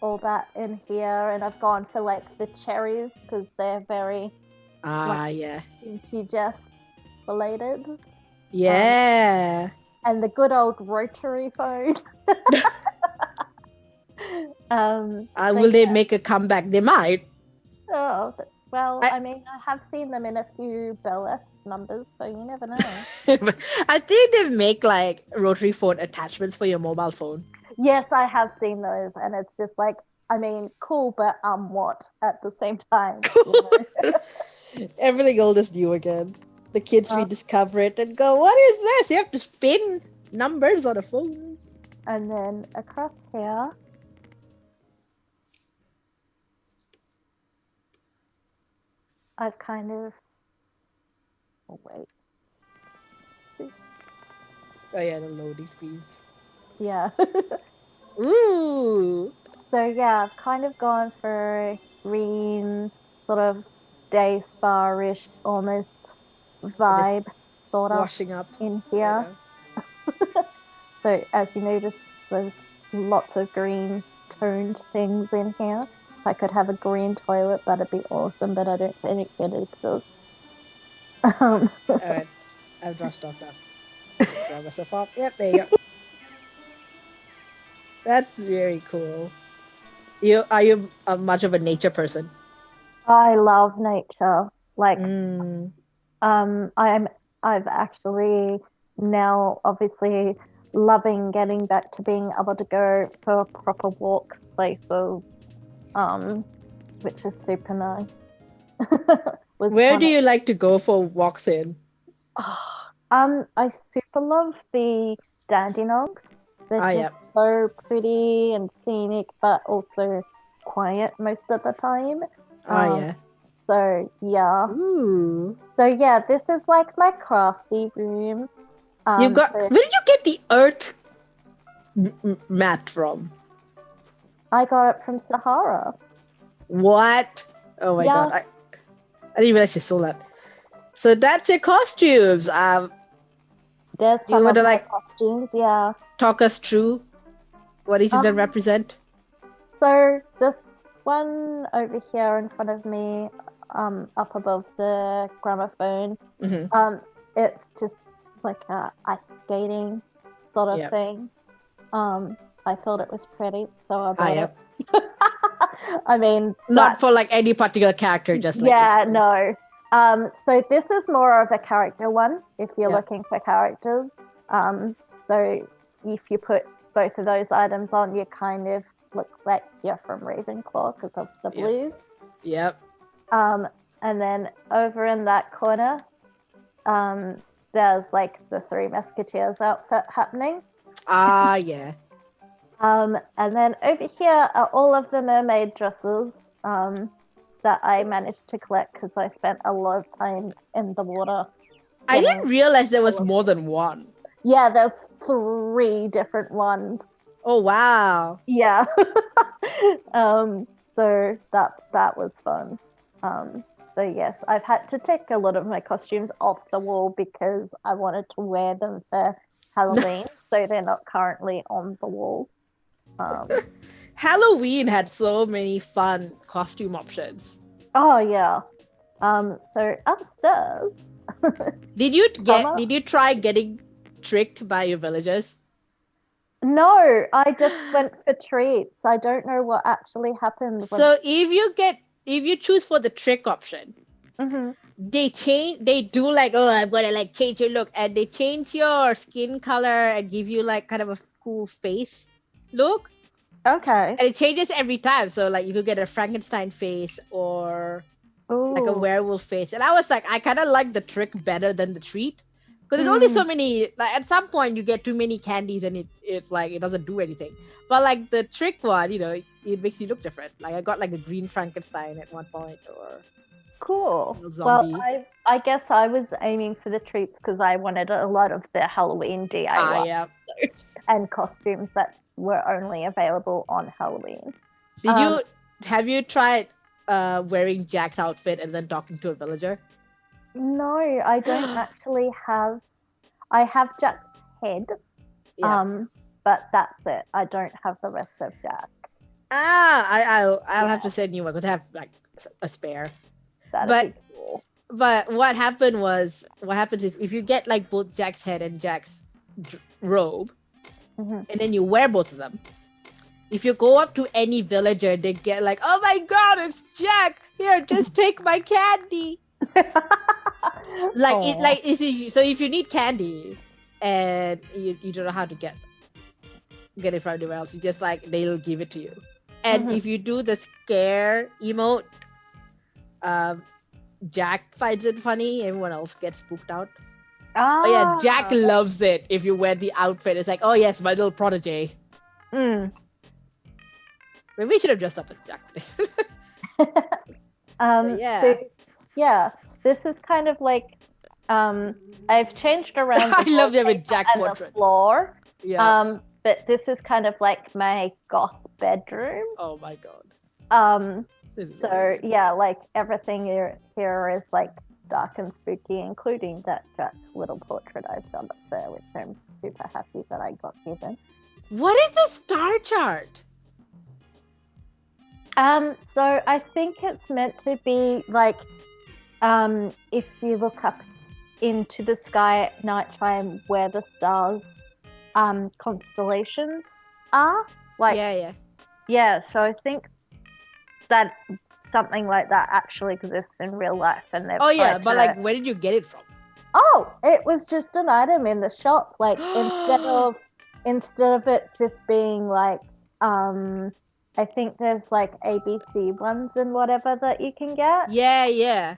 all that in here, and I've gone for like the cherries because they're very vintage related. Yeah. And the good old rotary phone. Will they make a comeback? They might. Oh, well, I mean, I have seen them in a few burlesque numbers, so you never know. I think they make like rotary phone attachments for your mobile phone. Yes, I have seen those, and it's just like, I mean, cool, but what at the same time? You know? Everything old is new again. The kids rediscover it and go, what is this? You have to spin numbers on a phone. And then across here, I've kind of... Oh, wait. Oh, yeah, the loading screens. Yeah. Ooh. So, yeah, I've kind of gone for green sort of day spa-ish almost Just vibe sort of washing up. in here. So as you notice, there's lots of green toned things in here. If I could have a green toilet, that'd be awesome, but I don't think it exists. All right, I've brushed off that. Grab myself off. Yep, there you go. That's very cool. Are you much of a nature person? I love nature. Like, Mm. I've actually now obviously loving getting back to being able to go for proper walks places, which is super nice. Where do you like to go for walks in? I super love the Dandenongs. They're just so pretty and scenic, but also quiet most of the time. So yeah. Ooh. So yeah, this is like my crafty room. Where did you get the earth mat from? I got it from Sahara. What? Oh my god! I didn't realize you sold that. So that's your costumes. There's some of my costumes. Yeah. Talk us through what each of them represent. So this one over here in front of me, up above the gramophone, it's just like a ice skating sort of thing. I thought it was pretty, so I bought it. I mean, not for like any particular character, just like no. So this is more of a character one if you're looking for characters. So if you put both of those items on, you kind of look like you're from Ravenclaw because of the blues. Yep. And then over in that corner, there's like the Three Musketeers outfit happening. Yeah. And then over here are all of the mermaid dresses that I managed to collect because I spent a lot of time in the water. I didn't realize there was more than one. Yeah, there's 3 different ones. Oh wow. Yeah. So that was fun. So yes, I've had to take a lot of my costumes off the wall because I wanted to wear them for Halloween, so they're not currently on the wall. Halloween had so many fun costume options. Oh yeah. So upstairs. Did you try getting tricked by your villagers? No, I just went for treats. I don't know what actually happened. So if you choose for the trick option, they do like, oh, I'm gonna like change your look, and they change your skin color and give you like kind of a cool face look. Okay. And it changes every time. So like you could get a Frankenstein face or like a werewolf face. And I was like, I kind of like the trick better than the treat. Because there's only so many, like at some point you get too many candies and it's like, it doesn't do anything. But like the trick one, it makes you look different. Like I got like a green Frankenstein at one point or... Cool. Well, I guess I was aiming for the treats because I wanted a lot of the Halloween DIY and costumes that were only available on Halloween. Have you tried wearing Jack's outfit and then talking to a villager? No, I don't actually have. I have Jack's head, but that's it. I don't have the rest of Jack. I'll have to send you one because I have like a spare. That'd be cool. But what happens is if you get like both Jack's head and Jack's robe, and then you wear both of them, if you go up to any villager, they get like, oh my god, it's Jack! Here, just take my candy! So if you need candy and you don't know how to get it from anywhere else, you just like, they'll give it to you. And if you do the scare emote, Jack finds it funny, everyone else gets spooked out. Oh yeah, Jack loves it if you wear the outfit. It's like, oh yes, my little protege. Maybe we should have dressed up as Jack. This is kind of like I've changed around I love them with Jack and portrait. The floor. Yeah. But this is kind of like my goth bedroom. Oh my god. So yeah, like everything here is like dark and spooky, including that Jack little portrait I've got up there, which I'm super happy that I got given. What is a star chart? So I think it's meant to be like, if you look up into the sky at nighttime where the stars, constellations are. Like, yeah. So I think that something like that actually exists in real life, and they've but like, where did you get it from? Oh, it was just an item in the shop. Like instead of it just being like, I think there's like ABC ones and whatever that you can get. Yeah. Yeah.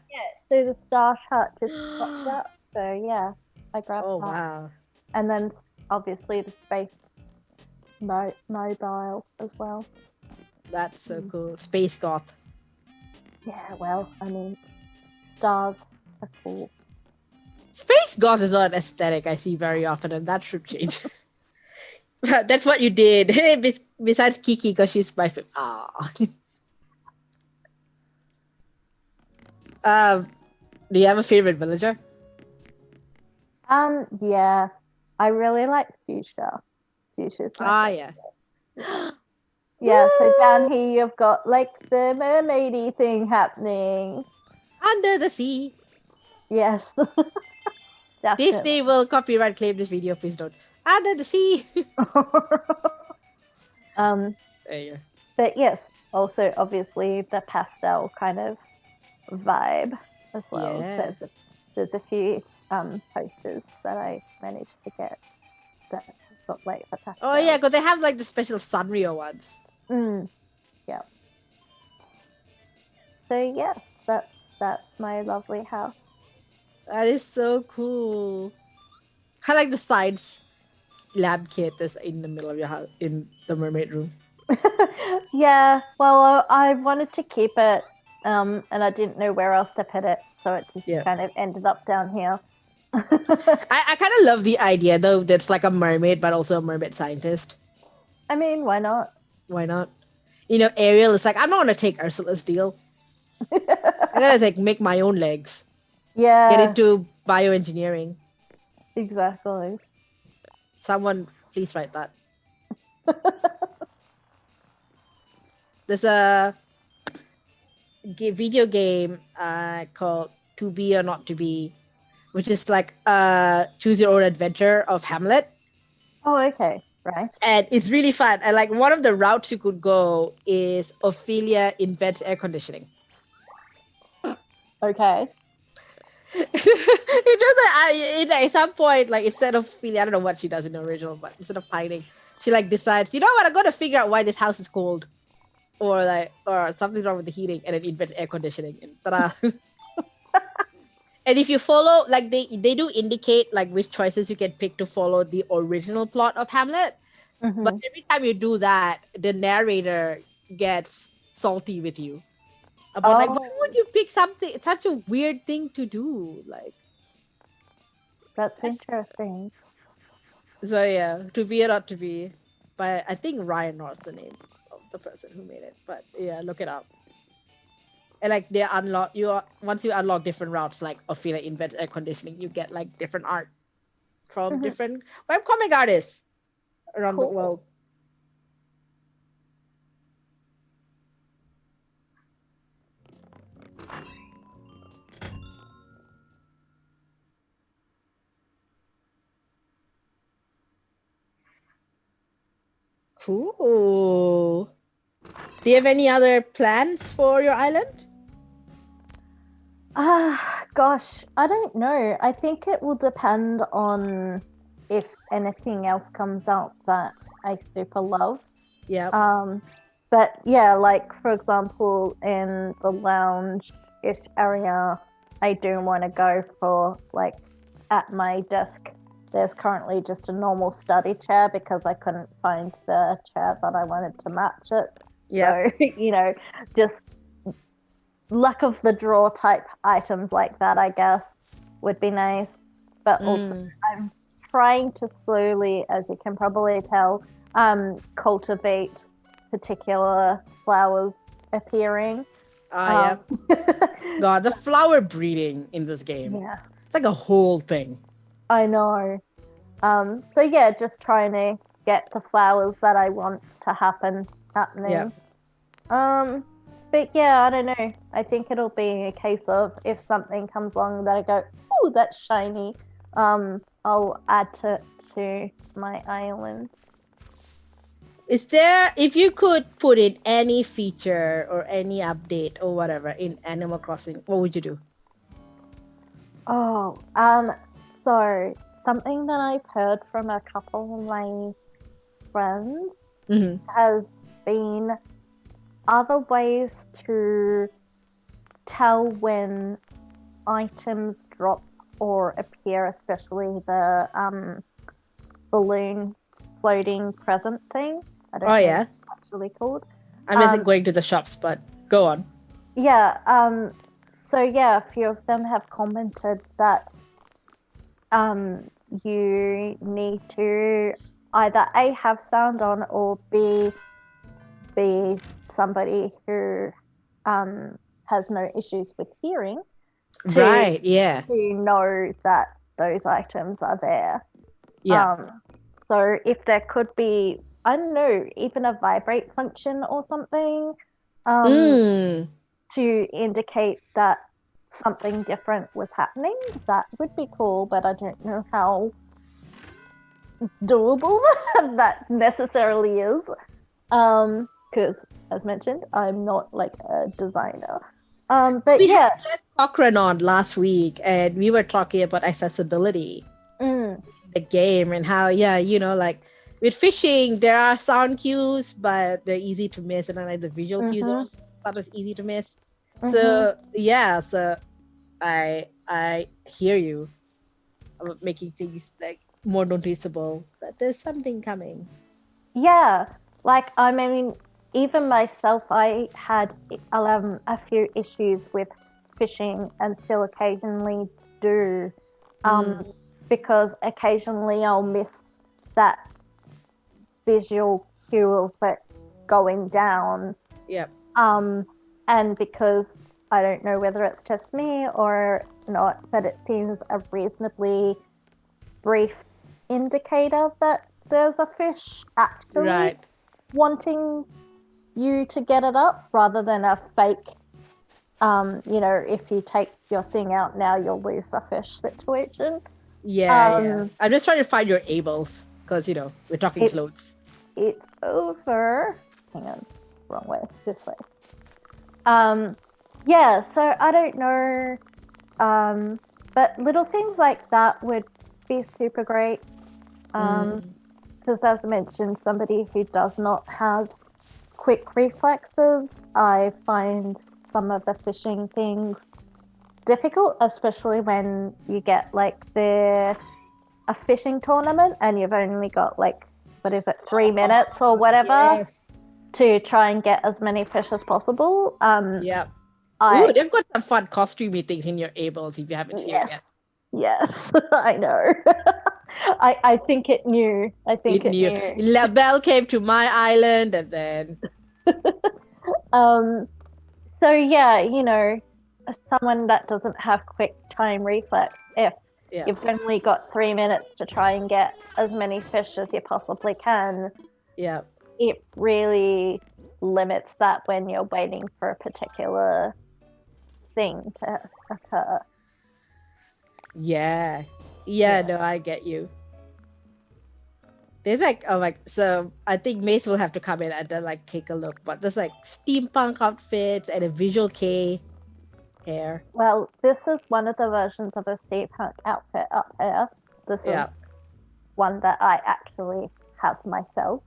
So the star chart just popped up. So yeah, I grabbed that. Oh wow. And then obviously the space mobile as well. That's so cool. Space goth. Yeah, well, I mean, stars are cool. Space goth is not an aesthetic I see very often, and that should change. That's what you did. Besides Kiki, because she's my favorite. Do you have a favorite villager? Yeah, I really like Fuchsia. Fuchsia's my favorite. Yeah. Yeah, so down here you've got like the mermaidy thing happening. Under the sea. Yes. Disney will copyright claim this video, please don't. Under the sea. There you go. But yes, also obviously the pastel kind of vibe as well. Yeah. There's a few posters that I managed to get that got like the pastel. Oh yeah, because they have like the special Sanrio ones. Yeah. So yeah, that's my lovely house. That is so cool. I like the science lab kit that's in the middle of your house in the mermaid room. Yeah, well, I wanted to keep it, and I didn't know where else to put it, so it just kind of ended up down here. I kind of love the idea though. That's like a mermaid, but also a mermaid scientist. I mean, why not? Why not? You know, Ariel is like, I'm not gonna take Ursula's deal. I'm gonna like make my own legs. Yeah. Get into bioengineering. Exactly. Someone please write that. There's a video game called To Be or Not to Be, which is like choose your own adventure of Hamlet. Oh, okay. Right. And it's really fun. And like one of the routes you could go is Ophelia invents air conditioning. Okay. It's just like at some point, like instead of Ophelia, I don't know what she does in the original, but instead of hiding, she like decides, you know what, I'm gonna figure out why this house is cold. Or something wrong with the heating, and then invent air conditioning, and ta-da. And if you follow, like they do indicate like which choices you can pick to follow the original plot of Hamlet. Mm-hmm. But every time you do that, the narrator gets salty with you about like, why would you pick something? It's such a weird thing to do. Like, that's interesting. So yeah, To Be or Not to Be, by I think Ryan North's the name of the person who made it. But yeah, look it up. And like they unlock once you unlock different routes, like Ophelia invents air conditioning, you get like different art from different webcomic artists around the world. Cool. Do you have any other plans for your island? Gosh, I don't know. I think it will depend on if anything else comes out that I super love. Yeah. But yeah, like for example, in the lounge-ish area, I do want to go for like at my desk. There's currently just a normal study chair because I couldn't find the chair that I wanted to match it. Yeah. So, you know, just luck of the draw type items like that, I guess, would be nice. But also, I'm trying to slowly, as you can probably tell, cultivate particular flowers appearing. Yeah. God, the flower breeding in this game. Yeah, It's like a whole thing. I know. So yeah, just trying to get the flowers that I want to happening. Yeah. But yeah, I don't know. I think it'll be a case of if something comes along that I go, oh, that's shiny. I'll add to my island. Is there, if you could put in any feature or any update or whatever in Animal Crossing, what would you do? Oh, so something that I've heard from a couple of my friends has been other ways to tell when items drop or appear, especially the balloon floating present thing. I don't know yeah. what it's actually called. I'm just going to the shops, but go on. Yeah. So yeah, a few of them have commented that you need to either A, have sound on, or B, be somebody who has no issues with hearing Right, yeah. to know that those items are there. Yeah. So if there could be, I don't know, even a vibrate function or something to indicate that something different was happening, that would be cool, but I don't know how doable that necessarily is. Because as mentioned, I'm not like a designer. But we yeah, had Jeff Cochran on last week, and we were talking about accessibility in the game and how, like with fishing, there are sound cues, but they're easy to miss, and then like the visual cues are also not as easy to miss. So yeah, so I hear you about making things like more noticeable that there's something coming. Yeah, like I mean, even myself, I had a few issues with fishing and still occasionally do, because occasionally I'll miss that visual cue of it going down. Yep. And because I don't know whether it's just me or not, but it seems a reasonably brief indicator that there's a fish actually wanting you to get it up rather than a fake, if you take your thing out now, you'll lose the fish situation. Yeah. I'm just trying to find your ables because, we're talking clothes. It's over. Hang on. Wrong way. This way. Yeah, so I don't know. But little things like that would be super great. Because as I mentioned, somebody who does not have quick reflexes, I find some of the fishing things difficult, especially when you get like a fishing tournament and you've only got 3 minutes or whatever to try and get as many fish as possible. Yeah. Ooh, they've got some fun costumey things in your ables if you haven't seen it yet. Yes, I know. I think it knew. I think it knew. La Belle came to my island and then. So yeah, someone that doesn't have quick time reflex, if you've only got 3 minutes to try and get as many fish as you possibly can, it really limits that when you're waiting for a particular thing to occur. Yeah, no, I get you. There's so I think Mace will have to come in and then take a look, but there's steampunk outfits and a visual K hair. Well, this is one of the versions of a steampunk outfit up here. This is one that I actually have myself.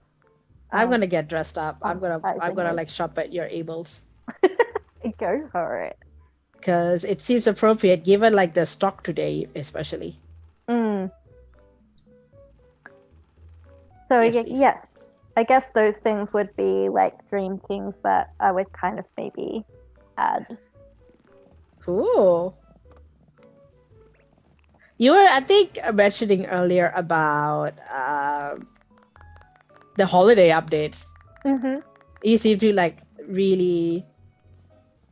I'm gonna get dressed up. I'm gonna shop at your ables. Go for it. Because it seems appropriate given the stock today, especially. So yes, I guess those things would be dream things that I would kind of maybe add. Cool. You were, I think, mentioning earlier about the holiday updates. You seem to really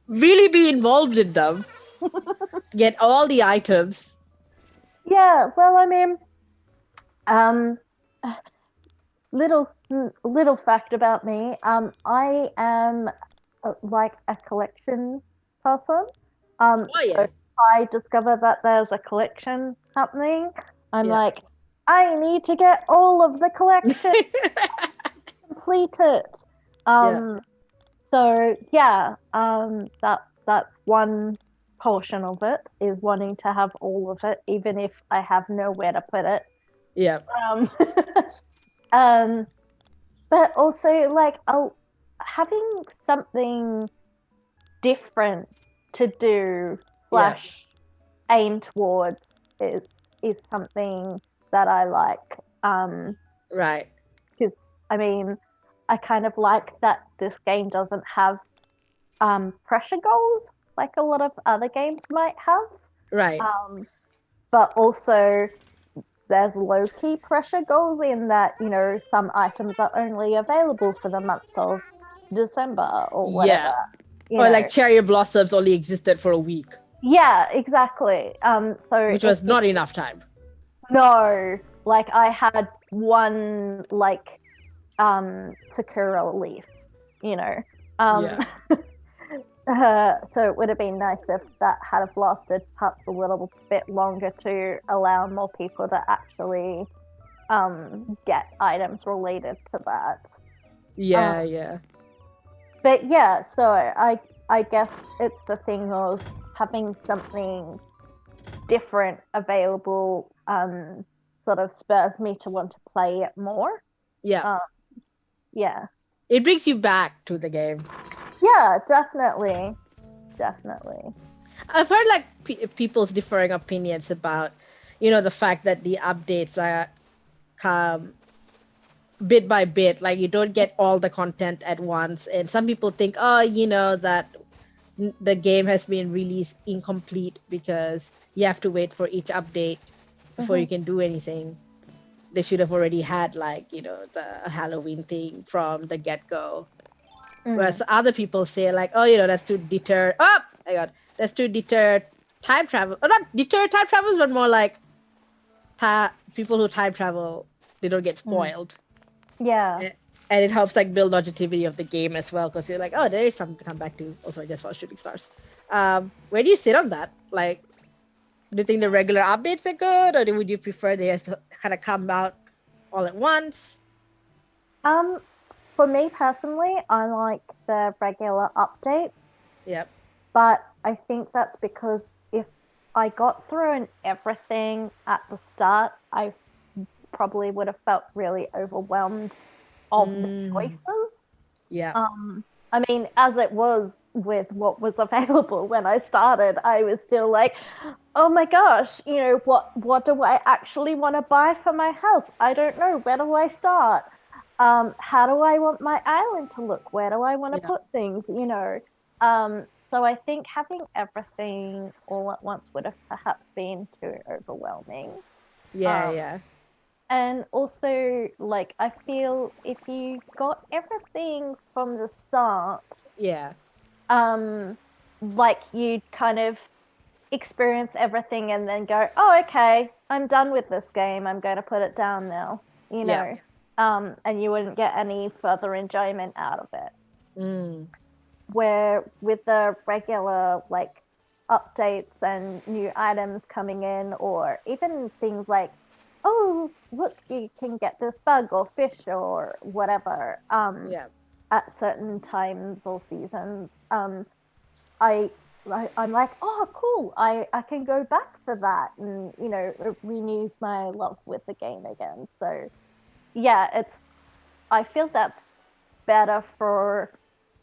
really be involved in them. Get all the items. Yeah, well, I mean, little fact about me. I am like a collection person. Oh yeah. So if I discover that there's a collection happening, I'm Yeah. like, I need to get all of the collection, complete it. Yeah. So yeah, that's one portion of it, is wanting to have all of it, even if I have nowhere to put it. Yeah. Um, um, but also like having something different to do Yeah. / aim towards is something that I like. Right. Because I mean, I kind of like that this game doesn't have pressure goals like a lot of other games might have. Right. But also there's low-key pressure goals in that, some items are only available for the month of December or whatever. Yeah. Or like cherry blossoms only existed for a week, Yeah, exactly. So which was not enough time. no, like I had one like sakura leaf, you know. Yeah. So it would have been nice if that had have lasted perhaps a little bit longer to allow more people to actually get items related to that. Yeah. Yeah. But yeah, so I guess it's the thing of having something different available sort of spurs me to want to play it more. Yeah. Yeah. It brings you back to the game. Yeah, definitely. I've heard like people's differing opinions about, the fact that the updates are come bit by bit. Like you don't get all the content at once, and some people think, oh, that the game has been released incomplete because you have to wait for each update before you can do anything. They should have already had the Halloween thing from the get-go. Whereas other people say like, oh, that's to deter. Oh my god, that's to deter time travel. Or not deter time travels, but more like people who time travel, they don't get spoiled. Yeah. And it helps like build longevity of the game as well, because you're like, oh, there is something to come back to. Also, I just watched Shooting Stars. Where do you sit on that? Like, do you think the regular updates are good, or would you prefer they just kind of come out all at once? For me personally, I like the regular update. Yep. But I think that's because if I got through everything at the start, I probably would have felt really overwhelmed of the choices. Yeah. I mean, as it was with what was available when I started, I was still like, oh my gosh, what do I actually want to buy for my house? I don't know. Where do I start? How do I want my island to look? Where do I want to put things? So I think having everything all at once would have perhaps been too overwhelming. Yeah. And also, like, I feel if you got everything from the start, like you kind of experience everything and then go, oh, okay, I'm done with this game. I'm going to put it down now, and you wouldn't get any further enjoyment out of it. Where with the regular like updates and new items coming in, or even things like, oh, look, you can get this bug or fish or whatever at certain times or seasons, I'm like, oh, cool, I can go back for that, and it renews my love with the game again. So yeah, I feel that's better for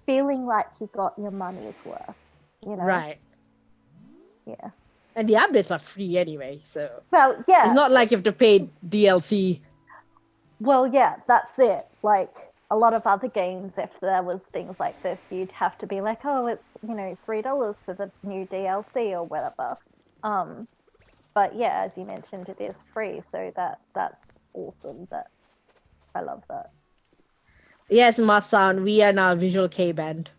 feeling like you got your money's worth, Right. Yeah. And the updates are free anyway, so well, yeah, it's not like you have to pay DLC. Well, yeah, that's it. Like a lot of other games, if there was things like this, you'd have to be like, oh, it's $3 for the new DLC or whatever. But yeah, as you mentioned, it is free, so that's awesome. I love that. Yes, Masan, we are now a visual K band.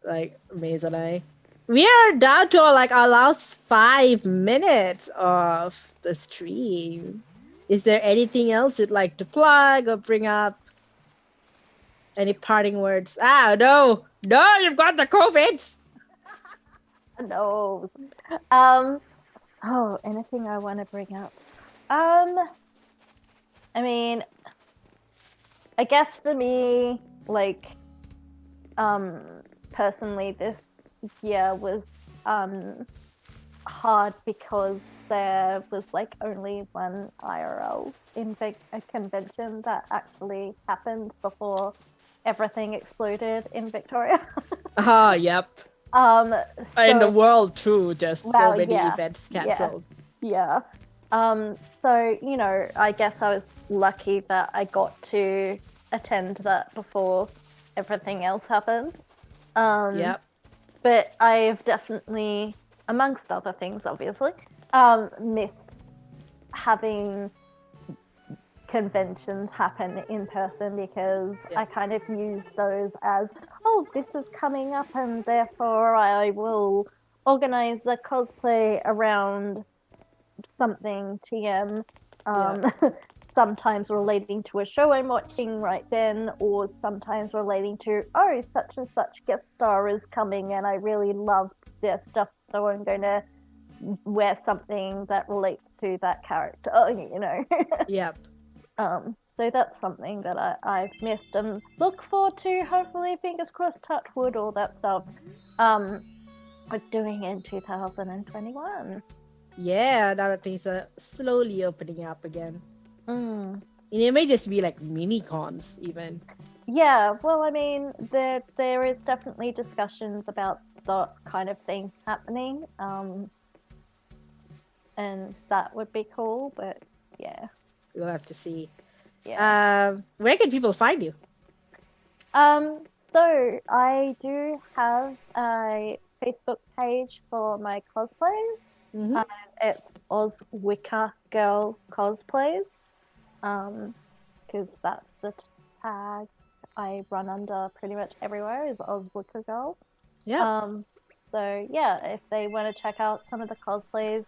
like Maze and I. We are down to like our last 5 minutes of the stream. Is there anything else you'd like to plug or bring up? Any parting words? No, you've got the COVID. No. Oh, anything I want to bring up? I mean, I guess for me, like, personally, this year was hard because there was like only one IRL convention that actually happened before everything exploded in Victoria. Yep. So, in the world too, just so many yeah, events cancelled. Yeah. So, you know, I guess I was lucky that I got to attend that before everything else happened. Yep. But I've definitely, amongst other things, obviously, missed having conventions happen in person because I kind of use those as, oh, this is coming up and therefore I will organize the cosplay around something TM, sometimes relating to a show I'm watching right then, or sometimes relating to, oh, such and such guest star is coming and I really love their stuff, so I'm going to wear something that relates to that character, you know. Yep. So that's something that I've missed and look forward to, hopefully, fingers crossed, touch wood, all that stuff, doing in 2021. Yeah, now that things are slowly opening up again. Mm. It may just be like mini cons even. Yeah, well, I mean, there is definitely discussions about that kind of thing happening, and that would be cool, but yeah. We'll have to see. Yeah. Where can people find you? So I do have a Facebook page for my cosplays. Mm-hmm. It's Ozwicca Girl Cosplays, because that's the tag I run under pretty much everywhere is Ozwicca Girl. Yeah. So yeah, if they want to check out some of the cosplays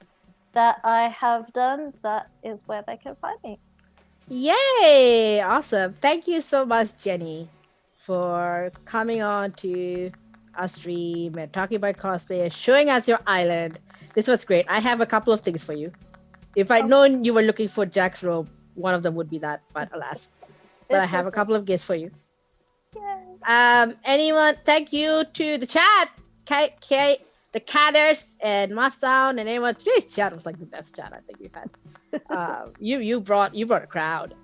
that I have done, that is where they can find me. Yay! Awesome. Thank you so much, Jenni, for coming on to our stream and talking about cosplay, showing us your island. This was great. I have a couple of things for you. If I'd known you were looking for Jack's robe, one of them would be that, but alas. But I have a couple of gifts for you. Yay. Anyone, thank you to the chat, the Catters and Mustdown and anyone. Today's chat was like the best chat I think we've had. You brought a crowd.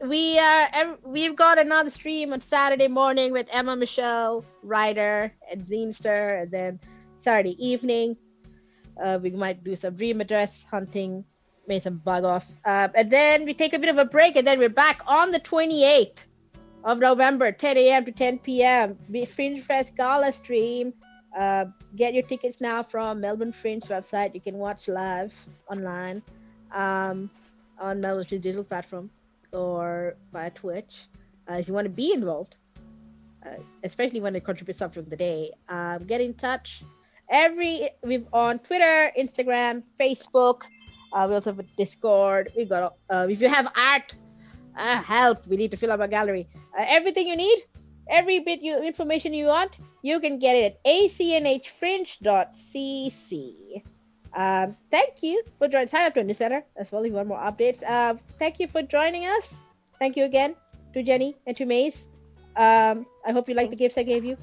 We've got another stream on Saturday morning with Emma Michelle, Ryder, and Zinester, and then Saturday evening, we might do some dream address hunting, maybe some bug off, and then we take a bit of a break, and then we're back on the 28th of November, 10 a.m. to 10 p.m. Fringe Fest Gala stream. Get your tickets now from Melbourne Fringe website. You can watch live online on Melbourne Fringe digital platform or via Twitch. If you want to be involved, especially when you contribute stuff during the day, get in touch. We've on Twitter, Instagram, Facebook. We also have a Discord. We got if you have art, help. We need to fill up our gallery. Everything you need, every bit information you want, you can get it at acnhfringe.cc. Thank you for joining. Sign up to a newsletter as well if you want more updates. Thank you for joining us. Thank you again to Jenni and to Maze. I hope you like the gifts I gave you.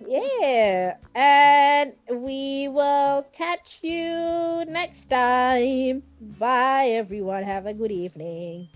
Yeah, and we will catch you next time. Bye, everyone. Have a good evening.